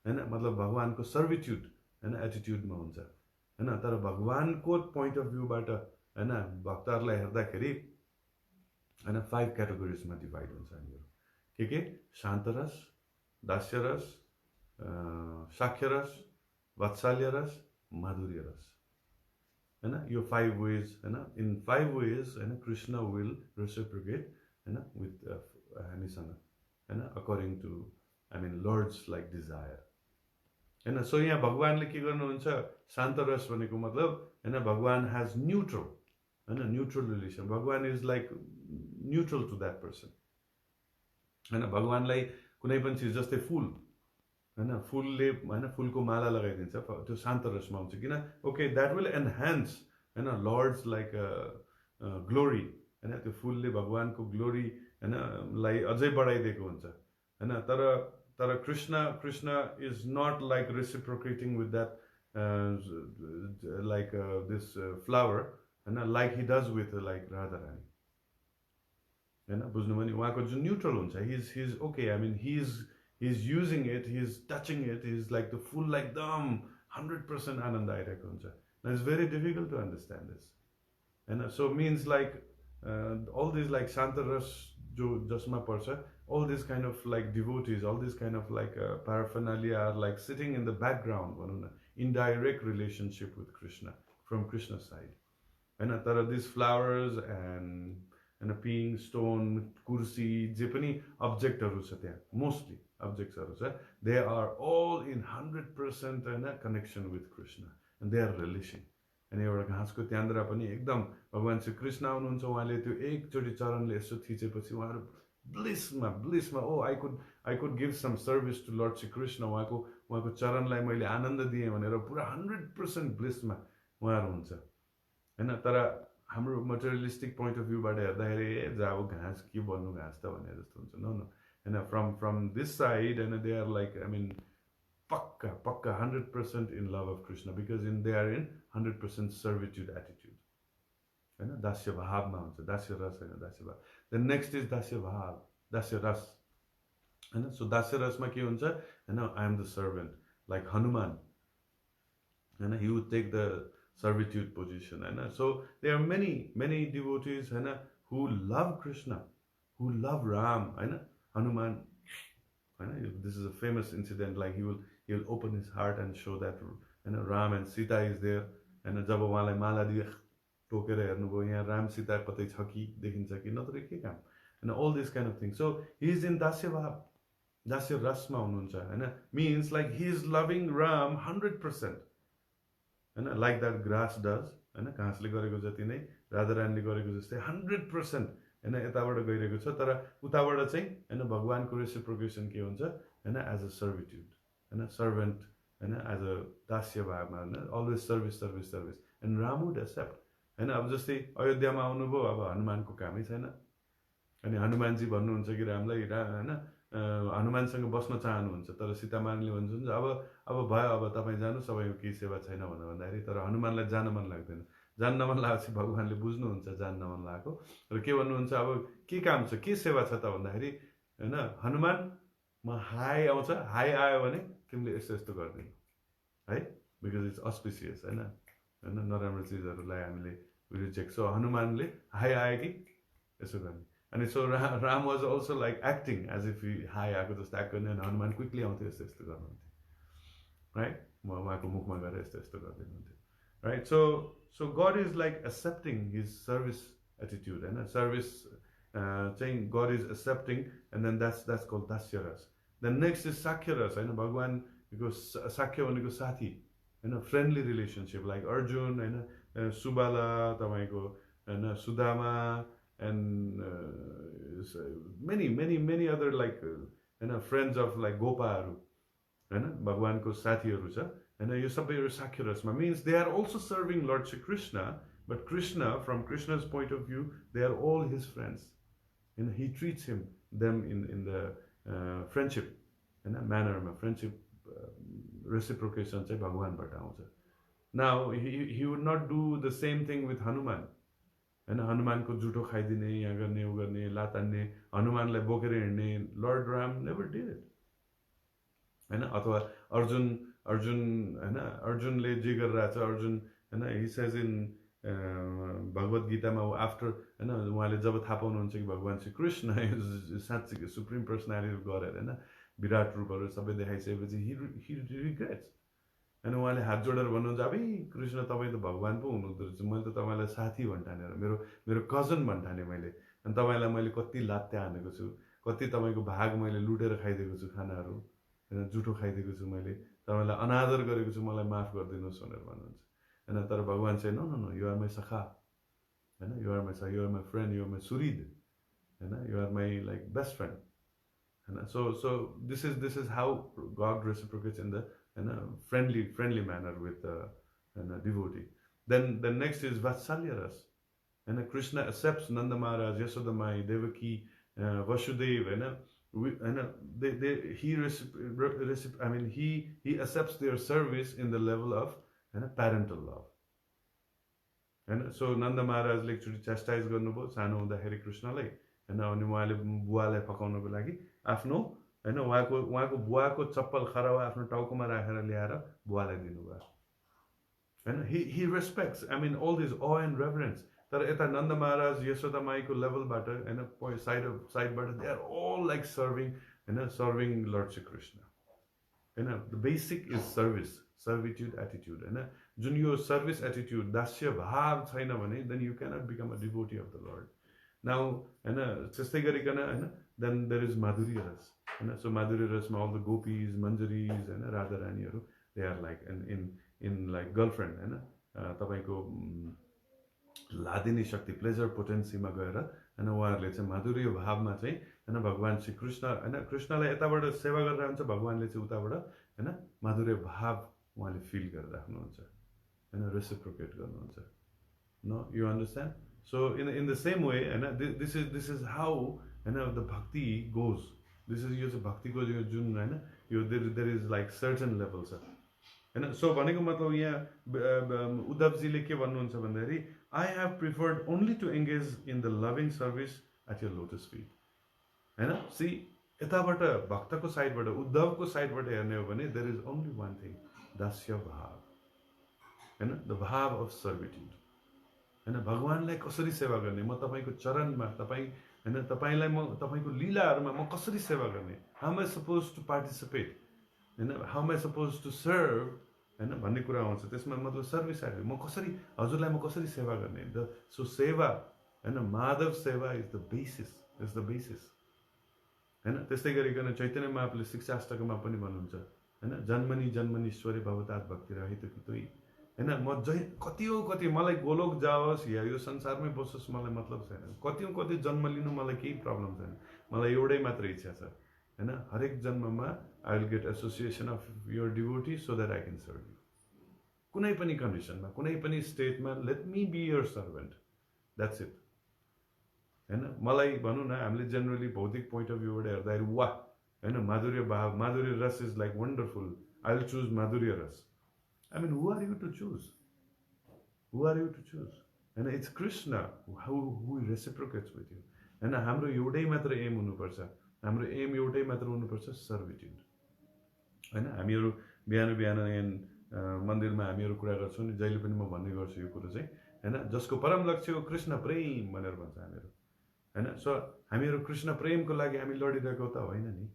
हैन, मतलब भगवानको सर्भिट्युड हैन एटिट्युडमा हुन्छ हैन। तर भगवानको पोइन्ट अफ भ्यूबाट हैन भक्तहरूलाई हेर्दाखेरि हैन 5 क्याटेगोरिजमा डिभाइड हुन्छ हामीहरू। के शान्त रस, दास्य रस, साख्य रस, वात्सल्य रस, माधुर्य रस हैन। यो 5 वेज हैन। इन 5 वेज हैन कृष्ण विल रेसिप्रोकेट हैन विथ हामीसँग हैन अकॉर्डिङ टु लर्ड्स लाइक डिजायर हैन। सो यहाँ भगवानले के गर्नुहुन्छ, शान्त रस भनेको मतलब हैन भगवान हैज न्यूट्रल हैन, neutral relation. Bhagwan is like neutral to that person हैन। भगवानलाई कुनै पनि चिज जस्तै फुल हैन, फुलले हैन फुलको माला लगाइदिन्छ, त्यो शान्त रसमा हुन्छ किन, ओके द्याट विल एनहान्स हैन लर्ड्स लाइक ग्लोरी हैन, त्यो फुलले भगवानको ग्लोरी हैन लाई अझै बढाइदिएको हुन्छ हैन। तर तर Krishna is not like reciprocating with that like this flower हैन, like he does with like Radha Rani हैन, बुझ्नुभयो नि। उहाँको जुन न्युट्रल हुन्छ, he is okay, I mean he is using it, he is touching it, he is like the फुललाई एकदम 100% आनन्द आइरहेको हुन्छ। It's very difficult to understand this हैन। So means like all these like Shanta Ras jo jasma parcha, all this kind of like devotees, all this kind of like paraphernalia are like sitting in the background, indirect relationship with Krishna from Krishna's side. And tara these flowers and a being, stone, kursi, je pani object haru cha tya, mostly objects haru cha, they are all in 100% connection with Krishna and they are relishing. अनि एउटा घाँसको त्यान्द्रा पनि एकदम भगवान श्री कृष्ण आउनुहुन्छ, उहाँले त्यो एकचोटि चरणले यसो थिचेपछि उहाँहरू ब्लिसमा O I could give some service to lord Shri Krishna, उहाँको चरणलाई मैले आनन्द दिएँ भनेर पुरा 100% ब्लिसमा उहाँहरू हुन्छ हैन। तर हाम्रो मटेरियलिस्टिक पोइन्ट अफ भ्यूबाट हेर्दाखेरि जाब घाँस के बन्नु घाँस त भने जस्तो हुन्छ, नो हैन। फ्रम दिस साइड हैन, they are like I mean पक्का 100% in love of Krishna, because they are in 100% servitude attitude हैन। दास्य भावमा हुन्छ, दास्य रस हैन, दास्य भाव। देन नेक्स्ट इज दास्य भाव, दास्य रस हैन। सो दास्य रसमा के हुन्छ हैन, I am the servant, like Hanuman हैन, he would take the servitude position हैन। So there are many devotees हैन who love Krishna, who love Ram हैन। हनुमान हैन, this is a famous incident, like he will open his heart and show that Ram and Sita is there and जब उहाँलाई माला दिए टोकेर हेर्नुभयो यहाँ राम सीता कतै छ कि देखिन्छ कि नत्र के काम हैन, all this kind of thing. So he is in दास्य भाव, दास्य रसमा हुनुहुन्छ हैन। means like he is loving Ram 100% हैन, like that grass does हैन, घाँसले गरेको जति नै राधा रानीले गरेको जस्तै 100% हैन यताबाट गइरहेको छ। तर उताबाट चाहिँ हैन भगवानको रेसिप्रोकेसन के हुन्छ हैन, एज अ सर्भिट्युड हैन, सर्भेन्ट हैन, एज अ दास्य भावमा हैन, always service and Ram would accept हैन। अब जस्तै अयोध्यामा आउनुभयो, अब हनुमानको कामै छैन अनि हनुमानजी भन्नुहुन्छ कि रामलाई हैन हनुमानसँग बस्न चाहनुहुन्छ, तर सीतामानले भन्छन् अब भयो, अब तपाईँ जानु, सबैको केही सेवा छैन भन्दाखेरि, तर हनुमानलाई जान मन लाग्दैन। जान्न मन लागेपछि भगवानले बुझ्नुहुन्छ जान्न मन लागेको र के भन्नुहुन्छ, अब के काम छ, के सेवा छ त भन्दाखेरि हैन, हनुमान म हाई आउँछ, हाई आयो भने तिमीले यस्तो यस्तो गरिदिनु है, बिकज इट्स अस्पिसियस हैन, नराम्रो चिजहरूलाई हामीले रिजेक्ट। सो हनुमानले हाई आयो कि यसो गर्ने, अनि so Ram was also like acting as if हाई आएको जस्तो एक्ट गर्ने, अनि हनुमान क्विकली आउँथ्यो, यस्तो यस्तो गर्नुहुन्थ्यो राइट, म उहाँको मुखमा गएर यस्तो यस्तो गरिदिनुहुन्थ्यो right. So God is like accepting his service attitude हैन, सर्भिस चाहिँ God is accepting and then that's called dasya rasa. Then next is साख्य रस हैन, भगवानको साख्य भनेको साथी हैन, फ्रेन्डली रिलेसनसिप, लाइक अर्जुन हैन, सुबाला तपाईँको हैन, Sudama and many other like हैन, फ्रेन्ड्स अफ लाइक गोपाहरू हैन, भगवानको साथीहरू छ हैन। यो सबैहरू साख्य रसमा means they are also serving lord Shri Krishna, but Krishna from Krishna's point of view they are all his friends हैन। he treats them in the friendship हैन म्यानरमा, फ्रेन्डसिप रेसिप्रोकेसन चाहिँ भगवानबाट आउँछ। Now he would not do the same thing with Hanuman हैन, हनुमानको जुठो खाइदिने, यहाँ गर्ने उ गर्ने, लातान्ने, हनुमानलाई बोकेर हिँड्ने, lord Ram never did it हैन। अथवा अर्जुन हैन, अर्जुनले जे गरिरहेछ, अर्जुन हैन, ही सेज इन भगवत गीतामा आफ्टर हैन, उहाँले जब थाहा पाउनुहुन्छ कि भगवान श्री कृष्ण साँच्चै सुप्रिम पर्सनालिटी अफ गॉड हैन, विराट रूपहरू सबै देखाइसकेपछि ही रिग्रेट्स हैन, उहाँले हात जोडेर भन्नुहुन्छ, अब कृष्ण तपाईँ त भगवान पो हुनुहुँदो रहेछ, मैले त तपाईँलाई साथी भन्ठानेर, मेरो कजन भन्ठाने मैले, अनि तपाईँलाई मैले कति लात्ते हानेको छु, कति तपाईँको भाग मैले लुटेर खाइदिएको छु, खानाहरू हैन, जुठो खाइदिएको छु मैले, तपाईँलाई अनादर गरेको छु, मलाई माफ गरिदिनुहोस् भनेर भन्नुहुन्छ हैन। तर भगवान चाहिँ no no no, you are my सखा हैन, you are my friend, you are my सुरिद हैन, you are my like best friend हैन। So this is how God reciprocates in the friendly manner with devotee. Then the next is vatsalyaras. And Krishna accepts Nanda Maharaj, Yashoda Mai, Devaki, Vasudeva, he accepts their service in the level of parental love. And so Nanda Maharaj एकचोटि chastise गर्नुभयो सानो हुँदाखेरि कृष्णलाई हैन, अनि उहाँले बुवालाई फकाउनको लागि आफ्नो हैन उहाँको बुवाको चप्पल खरावा आफ्नो टाउकोमा राखेर ल्याएर बुवालाई दिनुभयो हैन। he respects, all this awe and reverence. तर यता नन्द महाराज यशोदा माईको लेभलबाट हैन साइडबाट they are all like serving Lord Shri Krishna हैन। the basic is servitude attitude हैन। जुन यो सर्भिस एटिट्युड दास्य भाव छैन भने then you cannot become a devotee of the Lord. Now हैन त्यस्तै गरिकन हैन then there is madhurya ras हैन। so madhurya rasमा all the gopis, manjaris हैन, Radha रानीहरू they are like in like girlfriend हैन, तपाईको लादिनी शक्ति प्लेजर पोटेन्सीमा गएर हैन उहाँहरूले चाहिँ माधुर्य भावमा चाहिँ हैन भगवान श्री कृष्ण हैन कृष्णलाई यताबाट सेवा गरेर हुन्छ, भगवानले चाहिँ उताबाट हैन माधुर्य भाव उहाँले फिल गरेर राख्नुहुन्छ हैन, रेसिप्रोकेट गर्नुहुन्छ. No, you understand? So in the same way हैन this is how हैन the bhakti goes. This is यो चाहिँ भक्तिको यो जुन हैन यो there is like certain levels हैन. So भनेको मतलब यहाँ उद्धवजीले के भन्नुहुन्छ भन्दाखेरि I have preferred only to engage in the loving service at your lotus feet. हैन. See यताबाट भक्तको साइडबाट उद्धवको साइडबाट हेर्ने हो भने there is only one thing, दास्य bhava हैन, the भाव of servitude हैन. भगवानलाई कसरी सेवा गर्ने, म तपाईको चरणमा तपाई हैन तपाईलाई म तपाईको लीलाहरुमा म कसरी सेवा गर्ने, how am I supposed to participate हैन, how am I supposed to serve हैन भन्ने कुरा आउँछ. त्यसमा मतलब सर्भिस आयो, म कसरी हजुरलाई म कसरी सेवा गर्ने. सो सेवा हैन माधव सेवा is the basis हैन. त्यस्तै गरिकन चैतन्य महाप्रभुले शिक्षाष्टकमा पनि भन्नुहुन्छ हैन, जन्मनि जन्मनीश्वरी भवतात भक्ति रहित कितोई हैन. म कति मलाई गोलोक जाओस् या यो संसारमै बसोस् मलाई मतलब छैन, कति जन्म लिनु मलाई केही प्रब्लम छैन, मलाई एउटै मात्र इच्छा छ हैन, हरेक जन्ममा I will get association of your devotee so that I can serve you. कुनै पनि कन्डिसनमा कुनै पनि स्टेटमा let me be your servant, that's it हैन. मलाई भनौं न हामीले जनरली भौतिक पोइन्ट अफ भ्यूबाट हेर्दाखेरि वाह हैन माधुर्य भाव माधुर्य रस is like wonderful, I will choose माधुर्य रस. I mean, who are you to choose? And it's Krishna who reciprocates with you. And हाम्रो एउटै मात्र एम हुनुपर्छ, हाम्रो एम एउटै मात्र हुनुपर्छ, सर्भिट्युड हैन. हामीहरु बिहान यहाँ मन्दिरमा हामीहरु कुरा गर्छौं नि, जहिले पनि म भन्ने गर्छु यो कुरा चाहिँ हैन, जसको परम लक्ष्य हो कृष्ण प्रेम भनेर भन्छ हामीहरु हैन. सो हामीहरु कृष्ण प्रेमको लागि हामी लडिरहेको त होइन नि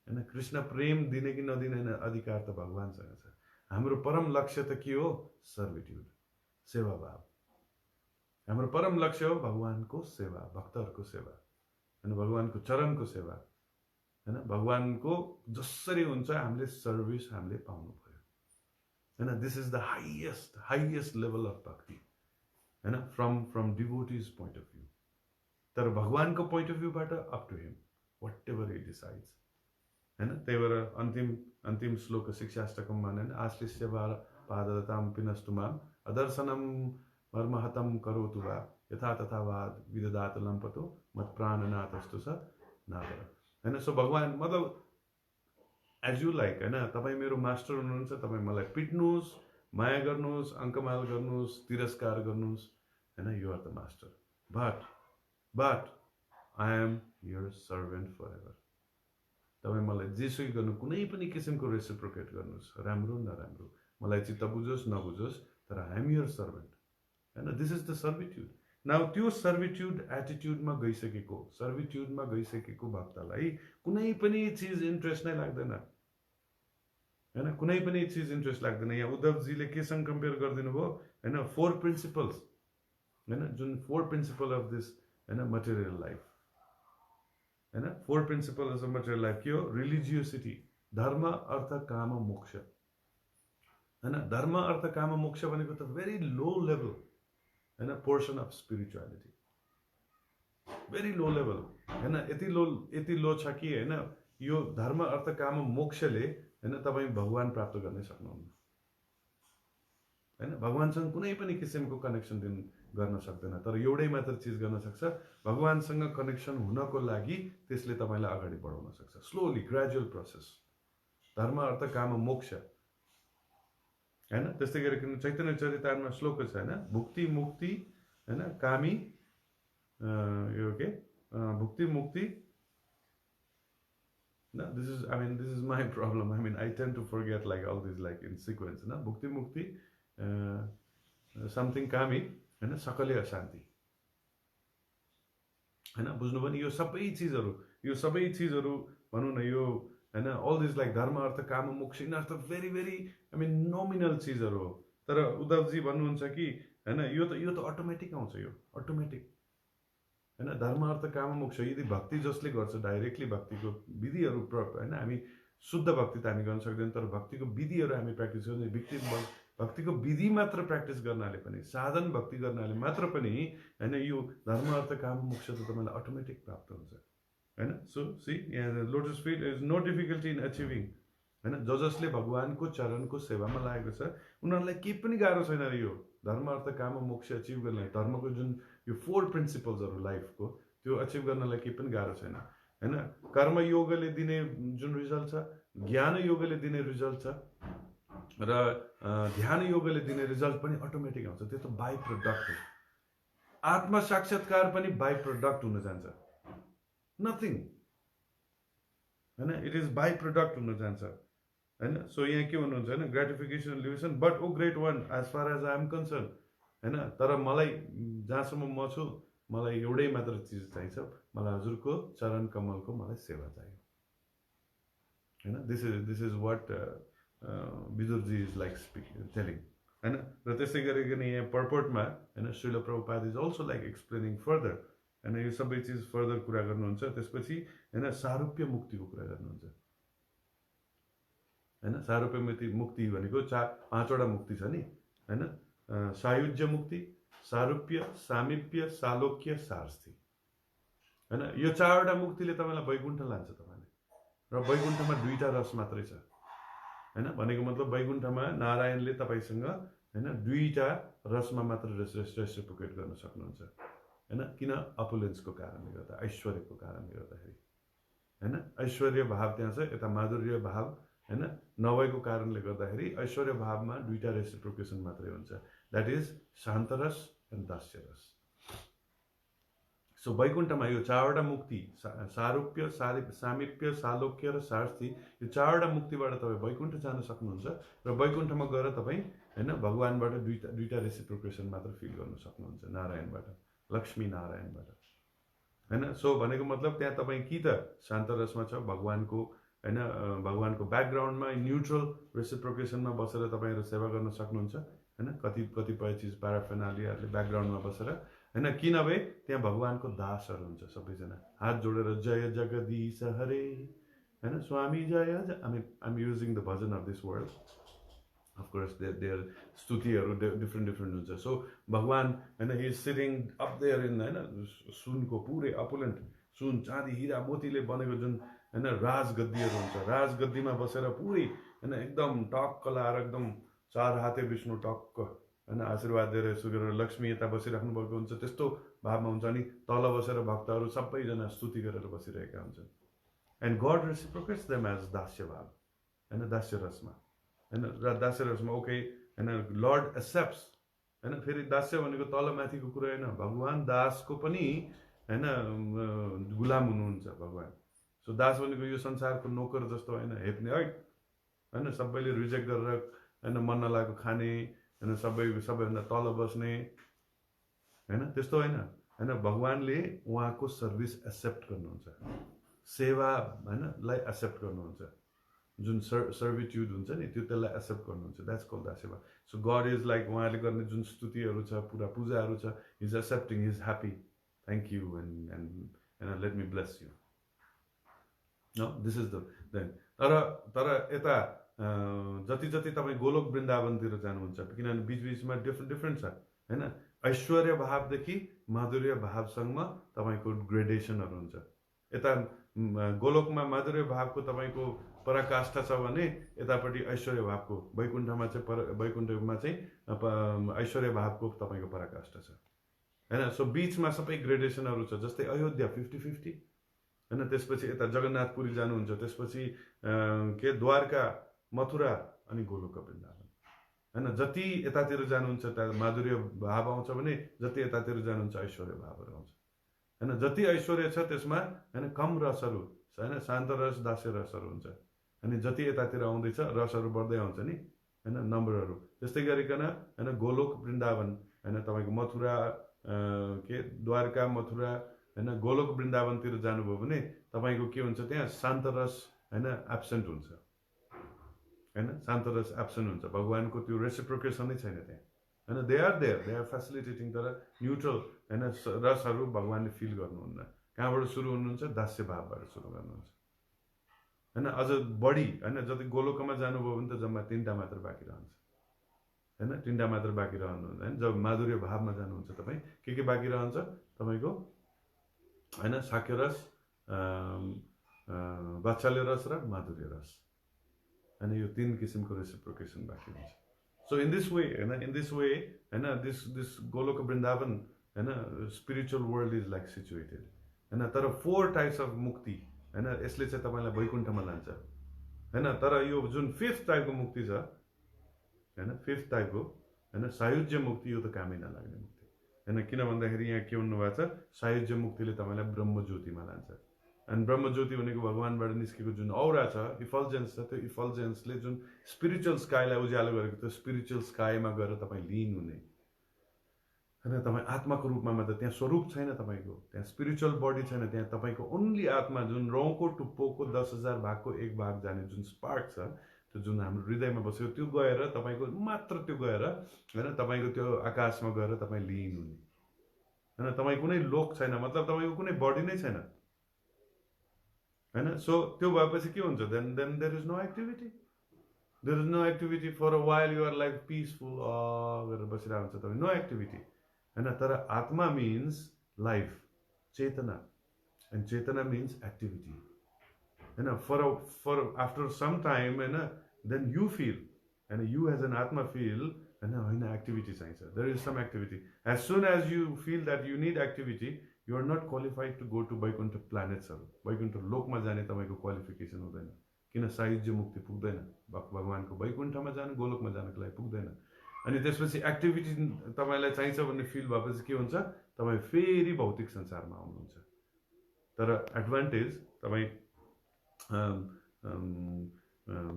हैन. कृष्ण प्रेम दिने कि नदिने अधिकार त भगवानसँग छ. हाम्रो परम लक्ष्य त के हो, सर्भिट्युड, सेवा भाव. हाम्रो परम लक्ष्य हो भगवानको सेवा, भक्तहरुको सेवा हैन, भगवानको चरणको सेवा हैन. भगवानको जसरी हुन्छ हामीले सर्भिस हामीले पाउनु पर्यो हैन. This is the highest level of bhakti हैन, from devotee's point of view. तर भगवानको पोइन्ट अफ भ्यूबाट up to him whatever he decides हैन. त्यही भएर अन्तिम श्लोक शिक्षाष्टकममा हैन, आश्लिष्य पादरताम पिनस्तुमाम अदर्शनम मर्महतम करोतु वा यथा तथा वाद विददात लम्पतो मत प्राणनाथस्तु स नागर हैन. सो भगवान मतलब एज यु लाइक हैन, तपाई मेरो मास्टर हुनुहुन्छ, तपाई मलाई पिट्नुस्, माया गर्नुस्, अंकमाल गर्नुस्, तिरस्कार गर्नुस् हैन, you are the master, but I am your servant forever. तपाई मलाई जेसुकै गर्नु, कुनै पनि किसिमको रेसिप्रोकेट गर्नुस्, राम्रो नराम्रो, मलाई चित्त बुझोस् नबुझोस्, तर आई एम योर सर्भेन्ट हैन. This is the servitude. Now त्यो सर्भिट्युड एटिट्युडमा गइसकेको भक्तलाई कुनै पनि चीज इन्ट्रेस्ट नै लाग्दैन हैन, कुनै पनि चीज इन्ट्रेस्ट लाग्दैन. यहाँ उद्धवजीले केसँग कम्पेयर गरिदिनु भयो हैन, फोर प्रिन्सिपल्स हैन, जुन फोर प्रिन्सिपल अफ दिस हैन मटेरियल लाइफ हैन. Four principles of material life के हो, रिलिजियोसिटी धर्म अर्थ काम मोक्ष हैन। धर्म अर्थ काम मोक्ष भनेको त भेरी लो लेभल हैन, portion of spirituality, very low level हैन। यति लो छ कि हैन, यो धर्म अर्थ काम मोक्षले हैन तपाई भगवान प्राप्त गर्न सक्नुहुन्न हैन। भगवानसँग कुनै पनि किसिमको कनेक्सन गर्न सक्दैन, तर एउटै मात्र चीज गर्न सक्छ, भगवानसँग कनेक्सन हुनको लागि त्यसले तपाईलाई अगाडि बढाउन सक्छ, स्लोली ग्रेजुअल प्रोसेस। धर्म अर्थ काम मोक्ष हैन। त्यस्तै गरिकन चैतन्य चरितामा श्लोक छ हैन, भुक्ति मुक्ति हैन, कामी यो के भुक्ति मुक्ति। No, this is my problem. I tend to forget like all these like in sequence. No, bhukti mukti, something kami, हैन, सकले अशान्ति हैन। बुझ्नु पनि यो सबै चीजहरु भनौं न, यो हैन, all these like धर्म अर्थ काम मोक्ष, यिनीहरु त very very नोमिनल चीजहरु हो। तर उद्धवजी भन्नुहुन्छ कि हैन, यो त अटोमेटिक आउँछ, यो अटोमेटिक हैन। धर्म अर्थ काम मोक्ष यदि भक्ति जसले गर्छ, डाइरेक्टली भक्तिको विधिहरु हैन, हामी शुद्ध भक्ति त हामी गर्न सक्दैन, तर भक्तिको विधिहरु हामी प्र्याक्टिस गर्ने, भक्तिको विधि मात्र प्र्याक्टिस गर्नाले पनि, साधन भक्ति गर्नाले मात्र पनि हैन, यो धर्म अर्थ काम मोक्ष त तपाईलाई अटोमेटिक प्राप्त हुन्छ हैन। So see lotus feet is no difficulty in achieving हैन। जसले भगवानको चरणको सेवामा लागेको छ उनीहरुलाई केही पनि गाह्रो छैन यो धर्म अर्थ काम मोक्ष अचिभ गर्न। धर्मको जुन यो 4 प्रिन्सिपल्सहरु लाइफको, त्यो अचिभ गर्नलाई केही पनि गाह्रो छैन हैन। कर्म योगले दिने जुन रिजल्ट छ, ज्ञान योगले दिने रिजल्ट छ, र ध्यान योगले दिने रिजल्ट पनि अटोमेटिक आउँछ। त्यो त बाइ प्रोडक्ट हो। आत्म साक्षात्कार पनि बाइ प्रोडक्ट हुन जान्छ, नथिङ हैन, इट इज बाइ प्रोडक्ट हुन जान्छ हैन। सो यहाँ के भन्नुहुन्छ हैन, gratification illusion but oh great one as far as I am concern हैन। तर मलाई जहाँसम्म म छु, मलाई एउटै मात्र चीज चाहिन्छ, मलाई हजुरको चरण कमलको मलाई सेवा चाहियो हैन। This is what Vidurji is like telling हैन। र त्यसै गरिकन यहाँ पर्पोर्टमा हैन, Srila Prabhupada is also like explaining further हैन, यो सबै चीज फर्दर कुरा गर्नुहुन्छ। त्यसपछि हैन सारूप्य मुक्तिको कुरा गर्नुहुन्छ हैन। सारूप्य मुक्ति भनेको 5वटा मुक्ति छ नि हैन, सायुज्य मुक्ति, सारूप्य, सामिप्य, सालोक्य, सारस्थी हैन। यो 4वटा मुक्तिले तपाईलाई वैकुण्ठ लान्छ तपाईले, र वैकुण्ठमा 2टा रस मात्रै छ हैन। भनेको मतलब वैकुण्ठमा नारायणले तपाईसँग हैन 2टा रसमा मात्र रेसिप्रोकेट गर्न सक्नुहुन्छ हैन। किन? अपुलेन्सको कारणले गर्दा, ऐश्वर्यको कारणले गर्दाखेरि हैन। ऐश्वर्य भाव त्यहाँ छ, यता माधुर्य भाव हैन नभएको कारणले गर्दाखेरि ऐश्वर्य भावमा 2टा रेसिप्रोकेसन मात्रै हुन्छ, दैट इज शान्त रस एन्ड दास्य रस। सो वैकुण्ठमा यो 4वटा मुक्ति, सारूप्य, सामिप्य, सालोक्य र सारस्थी, यो 4वटा मुक्तिबाट तपाई वैकुण्ठ जान सक्नुहुन्छ, र वैकुण्ठमा गएर तपाई हैन भगवानबाट 2टा रेसिप्रोकेसन मात्र फिल गर्न सक्नुहुन्छ, नारायणबाट, लक्ष्मी नारायणबाट हैन। सो भनेको मतलब त्यहाँ तपाई कि त शान्त रसमा छ, भगवानको हैन, भगवानको ब्याकग्राउन्डमा न्यूट्रल रेसिप्रोकेसनमा बसेर तपाईहरु सेवा गर्न सक्नुहुन्छ हैन। कतिपय चीज प्याराफेनालियाहरुले ब्याकग्राउन्डमा बसेर हैन, कि नभए त्यहाँ भगवानको दासहरु हुन्छ सबैजना, हात जोडेर जय जगदीश हरे हैन, स्वामी जय। I am using the bhajan of this world, of course their स्तुतिहरु different हुन्छ। सो भगवान हैन, he is sitting up there in हैन सुनको पुरै अपुलेन्ट, सुन चाँदी हीरा मोतीले बनेको जुन हैन राजगद्दीहरु हुन्छ, राजगद्दीमा बसेर पुरै हैन एकदम टक्क लाएर एकदम 4 हाते विष्णु टक्क हैन आशीर्वाद दिएर यसो गरेर लक्ष्मी यता बसिराख्नु भएको हुन्छ, त्यस्तो भावमा हुन्छ। अनि तल बसेर भक्तहरु सबैजना स्तुति गरेर बसिरहेका हुन्छन्, and God reciprocates them as dasya bhava हैन, दास्य रसमा हैन। र दास्य रसमा ओके हैन, लर्ड एक्सेप्ट्स हैन। फेरि दास्य भनेको तल माथिको कुरा हैन, भगवान दासको पनि हैन गुलाम हुनुहुन्छ भगवान। सो दास भनेको यो संसारको नोकर जस्तो हैन, हेप्ने हैन, सबैले रिजेक्ट गरेर हैन मन नलागेको खाने हैन, सबैभन्दा तल बस्ने हैन, त्यस्तो हैन हैन। भगवानले उहाँको सर्भिस एक्सेप्ट गर्नुहुन्छ, सेवा हैन लाई एक्सेप्ट गर्नुहुन्छ, जुन सर्भिट्युड हुन्छ नि त्यो त्यसलाई एक्सेप्ट गर्नुहुन्छ, दैट्स कॉल्ड द सेवा। सो गॉड इज लाइक उहाँले गर्ने जुन स्तुतिहरु छ, पुरा पूजाहरु छ, he is accepting, he is happy, thank you and let me bless you. No, this is the तर यता जति जति तपाईँ गोलोक वृन्दावनतिर जानुहुन्छ, किनभने बिचबिचमा डिफ्रेन्ट छ होइन। ऐश्वर्य भावदेखि माधुर्य भावसम्म तपाईँको ग्रेडेसनहरू हुन्छ। यता गोलोकमा माधुर्य भावको तपाईँको पराकाष्ठा छ भने यतापट्टि ऐश्वर्य भावको वैकुण्ठमा चाहिँ ऐश्वर्य भावको तपाईँको पराकाष्ठा छ होइन। सो बिचमा सबै ग्रेडेसनहरू छ। जस्तै अयोध्या 50-50 होइन, त्यसपछि यता जगन्नाथपुरी जानुहुन्छ, त्यसपछि के द्वारका, मथुरा अनि गोलोक वृन्दावन होइन। जति यतातिर जानुहुन्छ त्यहाँ माधुर्य भाव आउँछ भने जति यतातिर जानुहुन्छ ऐश्वर्य भावहरू आउँछ होइन। जति ऐश्वर्य छ त्यसमा होइन कम रसहरू होइन, शान्त रस, दास्य रसहरू हुन्छ। अनि जति यतातिर आउँदैछ रसहरू बढ्दै आउँछ नि होइन, नम्बरहरू। त्यस्तै गरिकन होइन गोलोक वृन्दावन होइन, तपाईँको मथुरा के द्वारका, मथुरा होइन, गोलोक वृन्दावनतिर जानुभयो भने तपाईँको के हुन्छ, त्यहाँ शान्त रस होइन एब्सेन्ट हुन्छ होइन, शान्त रस एब्सेन्ट हुन्छ। भगवानको त्यो रेसिप्रोकेसनै छैन त्यहाँ होइन। दे आर फेसिलिटेटिङ, तर न्युट्रल होइन, रसहरू भगवानले फिल गर्नुहुन्न। कहाँबाट सुरु हुनुहुन्छ, दास्य भावबाट सुरु गर्नुहुन्छ होइन। अझ बढी होइन, जति गोलोकमा जानुभयो भने त जम्मा 3टा मात्र बाँकी रहन्छ होइन, 3टा मात्र बाँकी रहनुहुन्छ होइन। जब माधुर्य भावमा जानुहुन्छ तपाईँ के बाँकी रहन्छ तपाईँको होइन, साक्य रस, वात्सल्य रस र माधुर्य रस होइन। यो 3 किसिमको रेसिप्रोकेसन बाँकी हुन्छ। सो इन दिस वे होइन, दिस गोलोक वृन्दावन होइन, spiritual world is like situated होइन। तर 4 टाइप्स अफ मुक्ति होइन, यसले चाहिँ तपाईँलाई वैकुण्ठमा लान्छ होइन। तर यो जुन 5th टाइपको मुक्ति छ होइन, 5th टाइपको होइन, सायुज्य मुक्ति, यो त कामै नलाग्ने मुक्ति होइन। किन भन्दाखेरि यहाँ के भन्नुभएको छ, सायुज्य मुक्तिले तपाईँलाई ब्रह्मज्योतिमा लान्छ। अनि ब्रह्मज्योति भनेको भगवानबाट निस्केको जुन औरा छ, इफल्जेन्स छ, त्यो इफल्जेन्सले जुन स्पिरिचुअल स्काईलाई उज्यालो गरेको, त्यो स्पिरिचुअल स्काईमा गएर तपाईँ लिन हुने होइन। तपाईँ आत्माको रूपमा मात्र, त्यहाँ स्वरूप छैन तपाईँको, त्यहाँ स्पिरिचुअल बडी छैन, त्यहाँ तपाईँको ओन्ली आत्मा, जुन रौँको टुप्पोको 10,000 भागको 1 भाग जाने जुन स्पार्क छ, त्यो जुन हाम्रो हृदयमा बसेको, त्यो गएर तपाईँको मात्र त्यो गएर होइन तपाईँको त्यो आकाशमा गएर तपाईँ लिन हुने होइन। तपाईँ कुनै लोक छैन, मतलब तपाईँको कुनै बडी नै छैन होइन। सो त्यो भएपछि के हुन्छ, then there is no activity for a while, you are like peaceful गरेर बसिरहेको हुन्छ तपाईँ, नो एक्टिभिटी होइन। तर atma means life, chetana, and chetana means activity होइन। फर आफ्टर सम टाइम होइन, देन यु फिल होइन, you as an atma feel होइन एक्टिभिटी चाहिन्छ, there is some activity. As soon as you feel that you need activity, you are not qualified to go to Vaikuntha प्लानेट्सहरू, Vaikuntha लोकमा जाने तपाईँको qualification हुँदैन। किन, सायुज्य मुक्ति पुग्दैन, भगवानको वैकुण्ठमा जानु, गोलोकमा जानको लागि पुग्दैन। अनि त्यसपछि एक्टिभिटी तपाईँलाई चाहिन्छ भन्ने फिल भएपछि के हुन्छ, तपाईँ फेरि भौतिक संसारमा आउनुहुन्छ। तर एडभान्टेज तपाईँ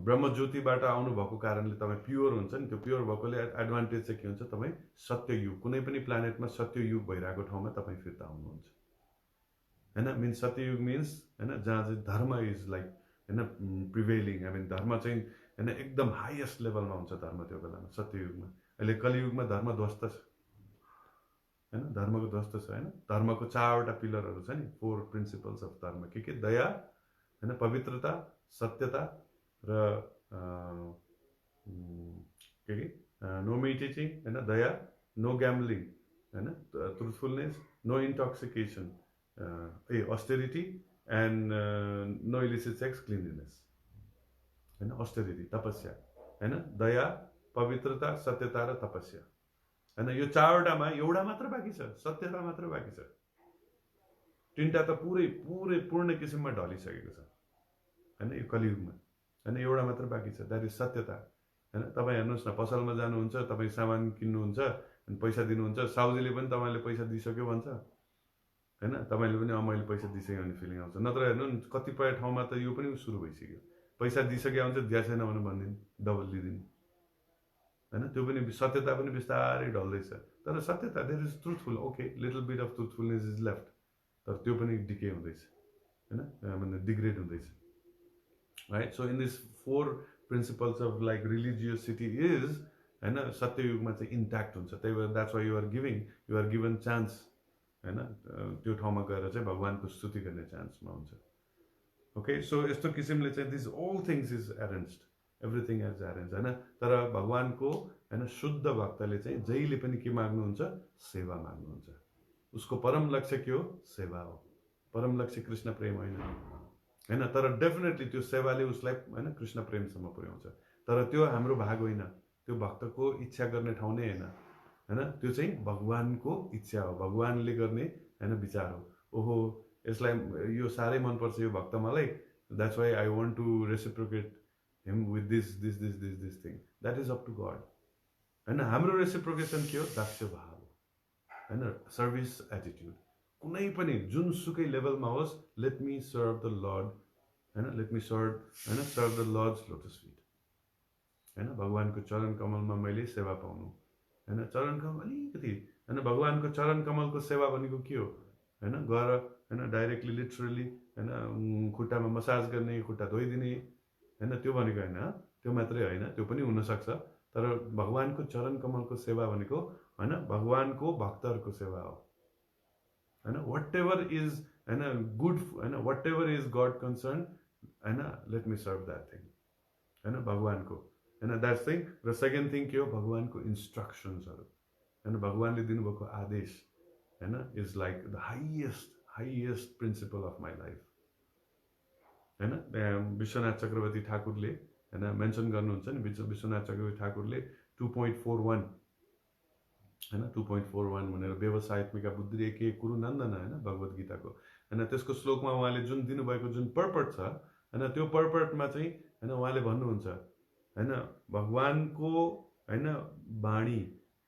ब्रह्मज्योतिबाट आउनुभएको कारणले तपाईँ प्योर हुन्छ नि, त्यो प्योर भएकोले एडभान्टेज चाहिँ के हुन्छ, तपाईँ सत्ययुग, कुनै पनि प्लानेटमा सत्ययुग भइरहेको ठाउँमा तपाईँ फिर्ता आउनुहुन्छ होइन। मिन्स सत्ययुग मिन्स होइन, जहाँ चाहिँ धर्म इज लाइक होइन प्रिभेलिङ, आई मिन धर्म चाहिँ होइन एकदम हाइएस्ट लेभलमा हुन्छ धर्म त्यो बेलामा, सत्ययुगमा। अहिले कलियुगमा धर्म ध्वस्त छ होइन, धर्मको ध्वस्त छ होइन। धर्मको 4वटा पिलरहरू छ नि, 4 प्रिन्सिपल्स अफ धर्म, के दया होइन, पवित्रता, सत्यता र के नो मीट इटिङ होइन, दया, नो ग्याम्बलिङ होइन, truthfulness, no intoxication, austerity and no illicit sex, cleanliness होइन। अस्टेरिटी तपस्या होइन, दया, पवित्रता, सत्यता र तपस्या होइन। यो 4वटामा एउटा मात्र बाँकी छ, सत्यता मात्र बाँकी छ। 3टा त पूर्ण किसिममा ढलिसकेको छ होइन यो कलियुगमा होइन। एउटा मात्र बाँकी छ, द्याट इज सत्यता होइन। तपाईँ हेर्नुहोस् न, पसलमा जानुहुन्छ, तपाईँ सामान किन्नुहुन्छ अनि पैसा दिनुहुन्छ, साउजीले पनि तपाईँले पैसा दिइसक्यो भन्छ होइन, तपाईँले पनि मैले पैसा दिइसकेँ भन्ने फिलिङ आउँछ। नत्र हेर्नु न, कतिपय ठाउँमा त यो पनि सुरु भइसक्यो, पैसा दिइसके हुन्छ, दिया छैन भने भनिदिनु, डबल लिदिनु होइन। त्यो पनि सत्यता पनि बिस्तारै ढल्दैछ। तर सत्यता, there is truthful, okay, little bit of truthfulness is left, तर त्यो पनि डिके हुँदैछ होइन, मतलब डिग्रेड हुँदैछ right. So in this 4 principles of like religiosity is होइन, सत्ययुगमा चाहिँ इन्ट्याक्ट हुन्छ। त्यही भएर that's why you are given chance होइन, त्यो ठाउँमा गएर चाहिँ भगवानको स्तुति गर्ने चान्समा हुन्छ ओके सो यस्तो किसिमले चाहिँ this all things is arranged, everything is arrange होइन। तर भगवानको होइन शुद्ध भक्तले चाहिँ जहिले पनि के माग्नुहुन्छ, सेवा माग्नुहुन्छ। उसको परम लक्ष्य के हो, सेवा हो। परम लक्ष्य कृष्ण प्रेम होइन, तर डेफिनेटली त्यो सेवाले उसलाई होइन कृष्ण प्रेमसम्म पुर्याउँछ। तर त्यो हाम्रो भाग होइन, त्यो भक्तको इच्छा गर्ने ठाउँ नै होइन, त्यो चाहिँ भगवानको इच्छा हो, भगवानले गर्ने होइन विचार हो। ओहो यसलाई यो साह्रै मनपर्छ यो भक्त मलाई, that's why I want to reciprocate him with this thing, that is up to God होइन। हाम्रो रेसिप्रोकेसन के हो, दास्य भाव हो होइन, सर्भिस एटिट्युड। कुनै पनि जुनसुकै लेभलमा होस्, let me serve the lord होइन, लेट मी सर्भ होइन, serve the Lord's lotus feet होइन। भगवानको चरण कमलमा मैले सेवा पाउनु होइन, चरण कमल अलिकति होइन, भगवानको चरण कमलको सेवा भनेको के हो होइन, गएर होइन डाइरेक्टली लिटरली होइन खुट्टामा मसाज गर्ने, खुट्टा धोइदिने होइन, त्यो भनेको होइन, त्यो मात्रै होइन, त्यो पनि हुनसक्छ। तर भगवानको चरण कमलको सेवा भनेको होइन भगवानको भक्तहरूको सेवा हो होइन। वाट एभर इज होइन गुड होइन, whatever is God concern होइन, let me serve that thing होइन, भगवानको होइन, द्याट्स थिङ। र सेकेन्ड थिङ के हो, भगवानको इन्स्ट्रक्सन्सहरू होइन, भगवानले दिनुभएको आदेश होइन is like the highest principle of my life होइन। विश्वनाथ चक्रवर्ती ठाकुरले होइन मेन्सन गर्नुहुन्छ नि, विश्वनाथ चक्रवर्ती ठाकुरले 2.41 होइन 2.41 भनेर व्यवसायत्मिका बुद्धि के कुरु नन्दन होइन भगवत गीताको होइन, त्यसको श्लोकमा उहाँले जुन दिनुभएको जुन पर्पट छ होइन, त्यो पर्पटमा चाहिँ होइन उहाँले भन्नुहुन्छ होइन भगवानको होइन वाणी,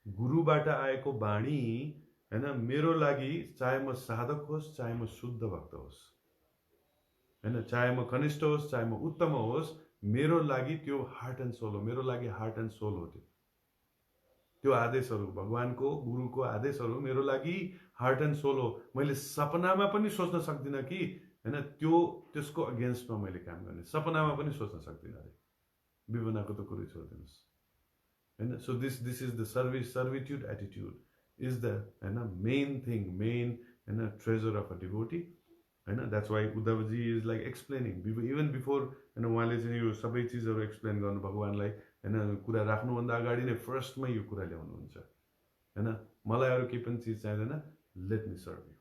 गुरुबाट आएको वाणी होइन मेरो लागि, चाहे म साधक होस् चाहे म शुद्ध भक्त होस् होइन, चाहे म कनिष्ठ होस् चाहे म उत्तम होस्, मेरो लागि त्यो हार्ट एन्ड सोल हो, मेरो लागि हार्ट एन्ड सोल हो। त्यो आदेशहरू भगवानको गुरुको आदेशहरू मेरो लागि हार्ट एन्ड सोल हो। मैले सपनामा पनि सोच्न सक्दिनँ कि होइन त्यसको अगेन्स्टमा मैले काम गर्ने, सपनामा पनि सोच्न सक्दिनँ। अरे विवनाको त कुरै छोडिदिनुहोस् होइन। So this is the servitude attitude is the होइन मेन थिङ, मेन होइन ट्रेजर अफ अ डिभोटी होइन। That's why Uddhavji is like explaining even before होइन, उहाँले चाहिँ यो सबै चिजहरू एक्सप्लेन गर्नु भगवानलाई होइन, कुरा राख्नुभन्दा अगाडि नै फर्स्टमै यो कुरा ल्याउनुहुन्छ होइन, मलाई अरू केही पनि चिज चाहिँदैन, let me serve you,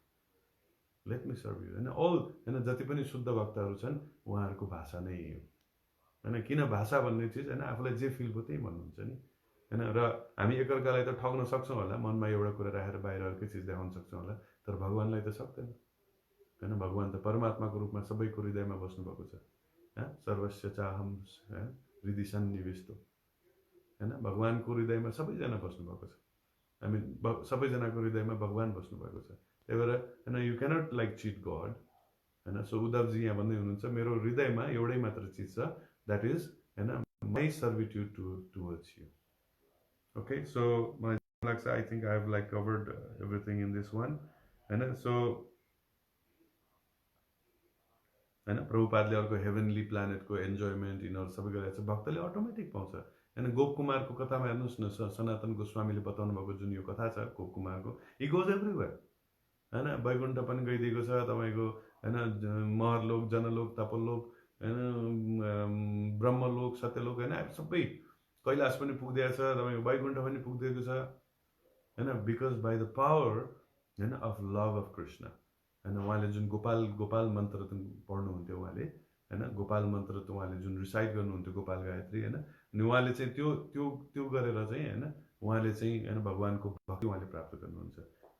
let me serve you होइन। अल होइन जति पनि शुद्ध भक्तहरू छन् उहाँहरूको भाषा नै हो होइन। किन भाषा भन्ने चिज होइन, आफूलाई जे फिल भयो त्यही भन्नुहुन्छ नि होइन। र हामी एकअर्कालाई त ठग्न सक्छौँ होला, मनमा एउटा कुरा राखेर बाहिर अर्कै चिज देखाउन सक्छौँ होला, तर भगवानलाई त सक्दैन होइन। भगवान त परमात्माको रूपमा सबैको हृदयमा बस्नुभएको छ, सर्वस्य चाहम हृदय सन्निविष्टो होइन। भगवानको हृदयमा सबैजना बस्नुभएको छ, हामी सबैजनाको हृदयमा भगवान बस्नुभएको छ। त्यही भएर होइन you cannot like cheat God होइन। सो उद्धवजी यहाँ भन्दै हुनुहुन्छ मेरो हृदयमा एउटै मात्र चिज छ, द्याट इज होइन my servitude towards you. Okay so मलाई लाग्छ I think I have like covered everything in this one होइन। सो होइन प्रभुपादले अर्को हेभेनली प्लानेटको इन्जोयमेन्ट यिनीहरू सबै गरेको छ, भक्तले अटोमेटिक पाउँछ होइन। गोप कुमारको कथामा हेर्नुहोस् न, सनातन गोस्वामीले बताउनु भएको जुन यो कथा छ गोप कुमारको, हि गोज एभ्रिवेयर होइन। वैकुण्ठ पनि गइदिएको छ तपाईँको होइन, महरलोक, जनलोक, तपलोक होइन, ब्रह्मलोक, सत्यलोक होइन, सबै कैलाश पनि पुगिदिएको छ तपाईँको, वैकुण्ठ पनि पुगिदिएको छ होइन। बिकज बाई द पावर होइन अफ लभ अफ कृष्ण होइन। उहाँले जुन गोपाल मन्त्र पढ्नुहुन्थ्यो उहाँले होइन, गोपाल मन्त्र त उहाँले जुन रिसाइट गर्नुहुन्थ्यो गोपाल गायत्री होइन, अनि उहाँले चाहिँ त्यो गरेर चाहिँ होइन उहाँले चाहिँ होइन भगवानको भक्ति उहाँले प्राप्त गर्नुहुन्छ।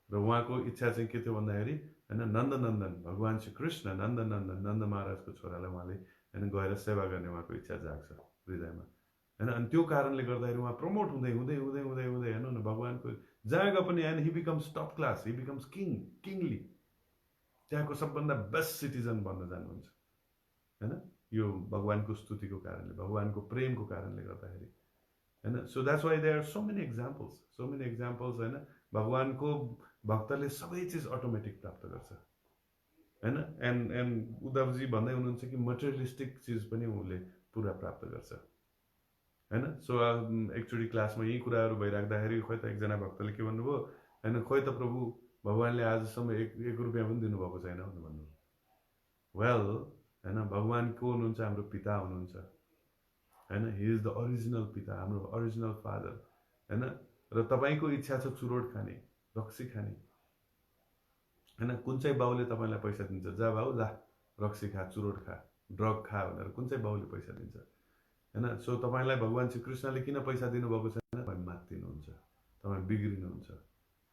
र उहाँको इच्छा चाहिँ के थियो भन्दाखेरि होइन नन्दनन्दन भगवान श्री कृष्ण नन्दनन्दन नन्द महाराजको छोरालाई उहाँले होइन गएर सेवा गर्ने उहाँको इच्छा जाग्छ हृदयमा होइन। अनि त्यो कारणले गर्दाखेरि उहाँ प्रमोट हुँदै हुँदै हुँदै हुँदै हुँदै हेर्नु न भगवानको जहाँ गए पनि होइन, he becomes top class, he becomes kingly, त्यहाँको सबभन्दा बेस्ट सिटिजन बन्न जानुहुन्छ होइन। यो भगवानको स्तुतिको कारणले, भगवानको प्रेमको कारणले गर्दाखेरि होइन। So that's why there are so many examples होइन। भगवानको भक्तले सबै चिज अटोमेटिक प्राप्त गर्छ होइन। एन्ड उद्धवजी भन्दै हुनुहुन्छ कि मटेरियलिस्टिक चिज पनि उसले पुरा प्राप्त गर्छ होइन। सो एकचोटि क्लासमा यी कुराहरू भइराख्दाखेरि खोइ त एकजना भक्तले के भन्नुभयो होइन, खोइ त प्रभु भगवानले आजसम्म एक रुपियाँ पनि दिनुभएको छैन भन्नु। वेल हैन। भगवान को हुनुहुन्छ, हाम्रो पिता हुनुहुन्छ हैन। हि इज द ओरिजिनल पिता, हाम्रो ओरिजिनल फादर हैन। र तपाईको इच्छा छ चुरोट खाने, रक्सी खाने हैन। कुन चाहिँ बाउले तपाईलाई पैसा दिन्छ, जा बाउ जा रक्सी खा, चुरोट खा, ड्रग खा भनेर कुन चाहिँ बाउले पैसा दिन्छ हैन। सो तपाईलाई भगवान श्री कृष्णले किन पैसा दिनुभएको छैन? तपाईँ मात्तिनुहुन्छ, तपाईँ बिग्रिनुहुन्छ,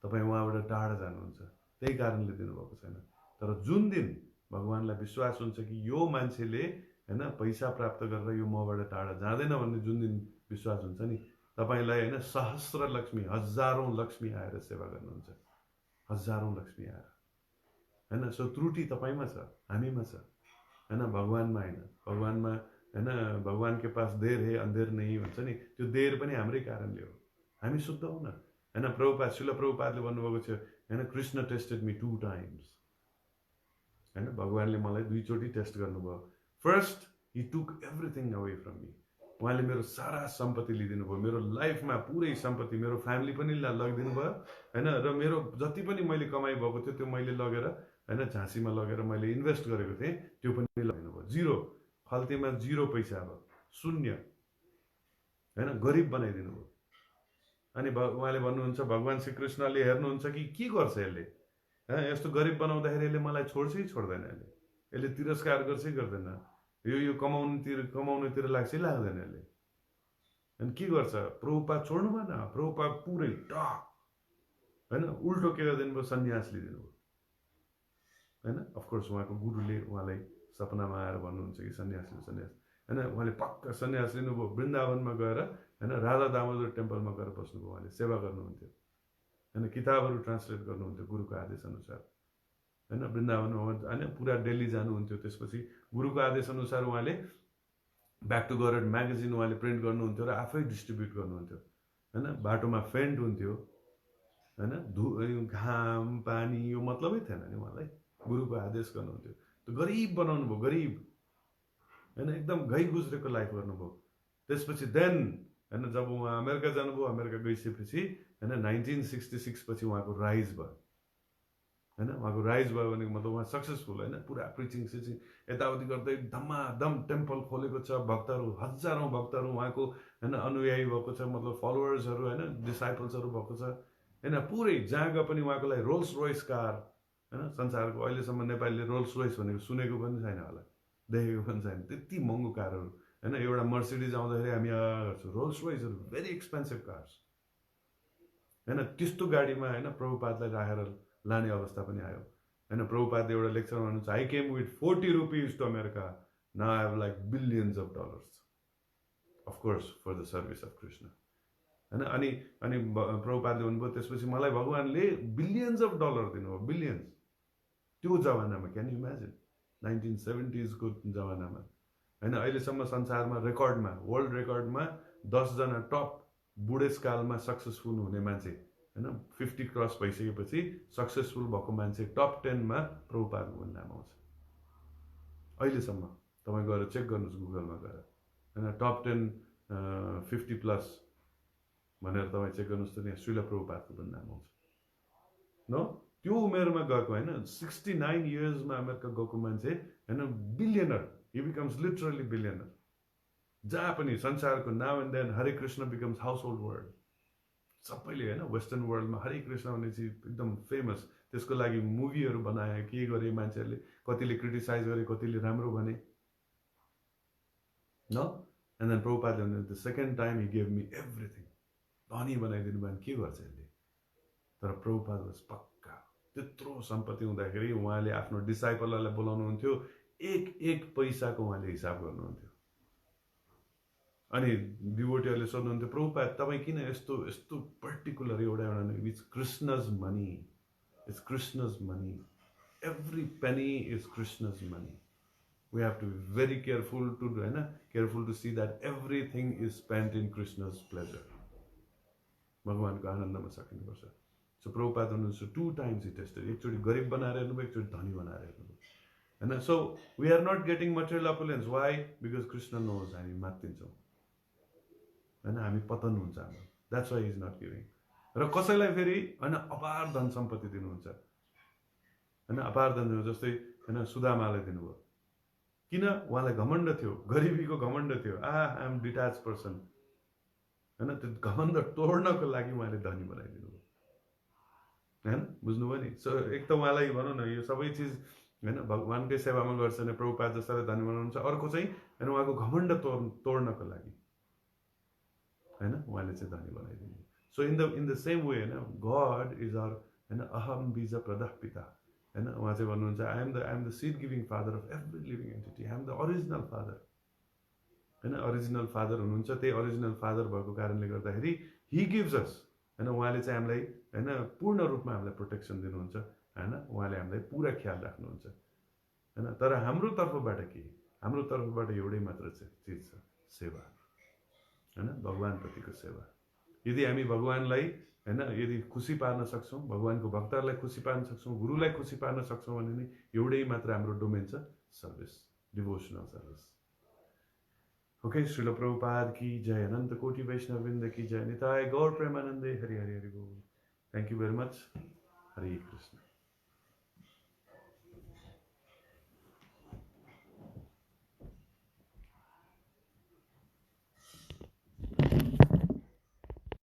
तपाईँ उहाँबाट टाढा जानुहुन्छ, त्यही कारणले दिनुभएको छैन। तर जुन दिन भगवानलाई विश्वास हुन्छ कि यो मान्छेले हैन पैसा प्राप्त गरेर यो मबाट टाढा जाँदैन भन्ने जुन दिन विश्वास हुन्छ नि, तपाईलाई हैन सहस्र लक्ष्मी, हजारौं लक्ष्मी आएर सेवा गर्नुहुन्छ, हजारौं लक्ष्मी आएर हैन। सो त्रुटि तपाईमा छ, हामीमा छ हैन, भगवानमा हैन। भगवानमा हैन, भगवान के पास देर है अंधेर नहीं भन्छ नि, त्यो देर पनि हाम्रै कारणले हो। हामी शुद्ध हौ न हैन। प्रभुपाद, शिल प्रभुपादले भन्नुभएको छ हैन, कृष्ण टेस्टेड मी 2 times हैन। भगवानले मलाई 2 चोटि टेस्ट गर्नुभयो। First Hee took everything away from me, उहाँले मेरो सारा सम्पत्ति लिदिनु भयो, मेरो लाइफमा पुरै सम्पत्ति, मेरो फ्यामिली पनि लगिदिनु भयो हैन। र मेरो जति पनि मैले कमाइ भएको थियो त्यो मैले लगेर हैन झाँसीमा लगेर मैले इन्भेस्ट गरेको थिएँ, त्यो पनि लगाइदिनु भयो। जिरो, खल्तीमा 0 पैसा, अब शून्य हैन, गरिब बनाइदिनु भयो। अनि उहाँले भन्नुहुन्छ, भगवान श्री कृष्णले हेर्नुहुन्छ कि के गर्छ यसले हैन, यस्तो गरिब बनाउँदाखेरि यसले मलाई छोड्छ कि छोड्दैन, यसले तिरस्कार गर्छ कि गर्दैन, यो कमाउनुतिर लाग्छ कि लाग्दैन यसले। अनि के गर्छ? प्रभुपाद छोड्नु भएन, प्रभुपाद पुरै टक हैन उल्टो के गरिदिनु भयो, सन्यास लिदिनु भयो हैन। अफकोर्स उहाँको गुरुले उहाँलाई सपनामा आएर भन्नुहुन्छ कि सन्यास लिनु, सन्यास हैन। उहाँले पक्का सन्यास लिनुभयो, वृन्दावनमा गएर हैन राधा दामोदर टेम्पलमा गएर बस्नुभयो, उहाँले सेवा गर्नुहुन्थ्यो हैन, किताबहरू ट्रान्सलेट गर्नुहुन्थ्यो गुरुको आदेश अनुसार हैन। वृन्दावनमा हैन पुरा दिल्ली जानुहुन्थ्यो। त्यसपछि गुरुको आदेश अनुसार उहाँले ब्याक टु गॉडेड म्यागजिन उहाँले प्रिन्ट गर्नुहुन्थ्यो र आफै डिस्ट्रिब्युट गर्नुहुन्थ्यो हैन। बाटोमा फेन्ट हुन्थ्यो हैन, घाम पानी यो मतलबै थिएन नि उहाँलाई, गुरुको आदेश गर्नुहुन्थ्यो। त्यो गरिब बनाउनु भयो, गरिब हैन, एकदम घै गुज्रेको लाइफ गर्नुभयो। त्यसपछि देन हैन जब उहाँ अमेरिका जानुभयो, अमेरिका गइसकेपछि हैन 1966 पछि उहाँको राइज भयो हैन। उहाँको राइज भयो भनेको मतलब उहाँ सक्सेसफुल हैन, पुरा प्रिचिङ सिचिङ यताउति गर्दै धमाधम टेम्पल खोलेको छ, भक्तहरू हजारौं भक्तहरू उहाँको हैन अनुयायी भएको छ, मतलब फलोवर्सहरू हैन, डिसाइपल्सहरू भएको छ हैन। पुरै जहाँ गए पनि उहाँको लागि रोल्स रोयस कार हैन, संसारको अहिलेसम्म नेपालीले रोल्स रोयस भनेको सुनेको पनि छैन होला, देखेको पनि छैन, त्यति महँगो कारहरू हैन। एउटा मर्सिडिज आउँदाखेरि हामी गर्छौँ, रोल्स रोयसहरू भेरी एक्सपेन्सिभ कार्स हैन। त्यस्तो गाडीमा हैन प्रभुपादलाई राखेर लाने अवस्था पनि आयो हैन। प्रभुपादले एउटा लेक्चरमा भन्नुहुन्छ, I came with 40 rupees to America, now I have like billions of dollars, of course for the service of Krishna हैन। अनि प्रभुपादले भन्नुभयो त्यसपछि मलाई भगवानले बिलियन्स अफ डलर दिनुभयो, बिलियन्स। त्यो जमानामा क्यान यु इमेजिन, 1970s को जमानामा हैन। अहिलेसम्म संसारमा रेकर्डमा, वर्ल्ड रेकर्डमा 10 जना टप बुढेसकालमा सक्सेसफुल हुने मान्छे हैन, 50 क्रस भइसकेपछि सक्सेसफुल भएको मान्छे टप 10 मा प्रभुपादको पनि नाम आउँछ अहिलेसम्म। तपाईँ गएर चेक गर्नुहोस् गुगलमा गएर हैन, टप 10 50 प्लस भनेर तपाईँ चेक गर्नुहोस् त, त्यहाँ श्रील प्रभुपादको पनि नाम आउँछ न। त्यो उमेरमा गएको हैन, 69 इयर्समा अमेरिका गएको मान्छे हैन, बिलियनर, ही बिकम्स लिटरली बिलियनर। जहाँ पनि संसारको नाउ एन्ड देन हरे Krishna becomes house hold word, सबैले हैन वेस्टर्न वर्ल्डमा हरे कृष्ण भन्ने चिज एकदम फेमस। त्यसको लागि मुभीहरू बनाए, के गरे मान्छेहरूले, कतिले क्रिटिसाइज गरे, कतिले राम्रो भने न। एन्ड देन प्रभुपादले भन्नु, the second time Hee gave me everything, धनी बनाइदिनु भयो। के गर्छ यसले? तर प्रभुपाद वाज पक्का। त्यत्रो सम्पत्ति हुँदाखेरि उहाँले आफ्नो डिसाइपलहरूलाई बोलाउनुहुन्थ्यो, एक पैसाको उहाँले हिसाब गर्नुहुन्थ्यो। अनि डिभोटीहरूले सोध्नुहुन्थ्यो, प्रभुपाद तपाईँ किन यस्तो यस्तो पर्टिकुलर एउटा it's Krishna's money, it's Krishna's money, every penny is Krishna's money, we have to be very careful to हैन, careful to see that everything is spent in Krishna's pleasure, भगवानको आनन्दमा सकिनुपर्छ। सो प्रभुपाद हुनुहुन्छ 2 times ही टेस्टेड, एकचोटि गरिब बनाएर हेर्नुभयो, एकचोटि धनी बनाएर हेर्नुभयो हैन। So we are not getting material opulence, why? Because Krishna knows हामी मात्तिन्छौँ हैन, हामी पतन हुन्छ हाम्रो, that's why is not giving. र कसैलाई फेरि हैन अपार धन सम्पत्ति दिनुहुन्छ हैन, अपार धन दिनु, जस्तै हैन सुदामालाई दिनुभयो। किन उहाँलाई घमण्ड थियो, गरिबीको घमण्ड थियो, आई एम डिट्याच पर्सन हैन, त्यो घमण्ड तोड्नको लागि उहाँले धनी बनाइदिनु भयो हैन, बुझ्नुभयो नि। सो एक त उहाँलाई भनौँ न यो सबै चिज हैन भगवानकै सेवामा गर्छ भने प्रभुपाद जस्ताले धनी बनाउनुहुन्छ, अर्को चाहिँ हैन उहाँको घमण्ड तोड्नको लागि हैन उहाँले चाहिँ धनी बनाइदिनु। So in the same way हैन गॉड इज आवर हैन अहम बीज प्रदः पिता हैन, उहाँ चाहिँ भन्नुहुन्छ I am the seed giving father of every living entity, I am the original father हैन, ओरिजिनल फादर हुनुहुन्छ। त्यही ओरिजिनल फादर भएको कारणले गर्दाखेरि ही गिभ्स अस हैन, उहाँले चाहिँ हामीलाई हैन पूर्ण रूपमा हामीलाई प्रोटेक्सन दिनुहुन्छ हैन, उहाँले हामीलाई पुरा ख्याल राख्नुहुन्छ हैन। तर हाम्रो तर्फबाट के, हाम्रो तर्फबाट एउटै मात्र चिज छ, सेवा हैन, भगवानप्रतिको सेवा। यदि हामी भगवानलाई हैन यदि खुसी पार्न सक्छौँ, भगवानको भक्तहरूलाई खुसी पार्न सक्छौँ, गुरुलाई खुसी पार्न सक्छौँ भने नि एउटै मात्र हाम्रो डोमेन छ, service, devotional service. Okay, Srila Prabhupada की जय, अनंत कोटि वैष्णव वृंद की जय, निताय गौर प्रेमानंदे, हरि हरि हरि बोल। Thank you very much. हरे कृष्ण।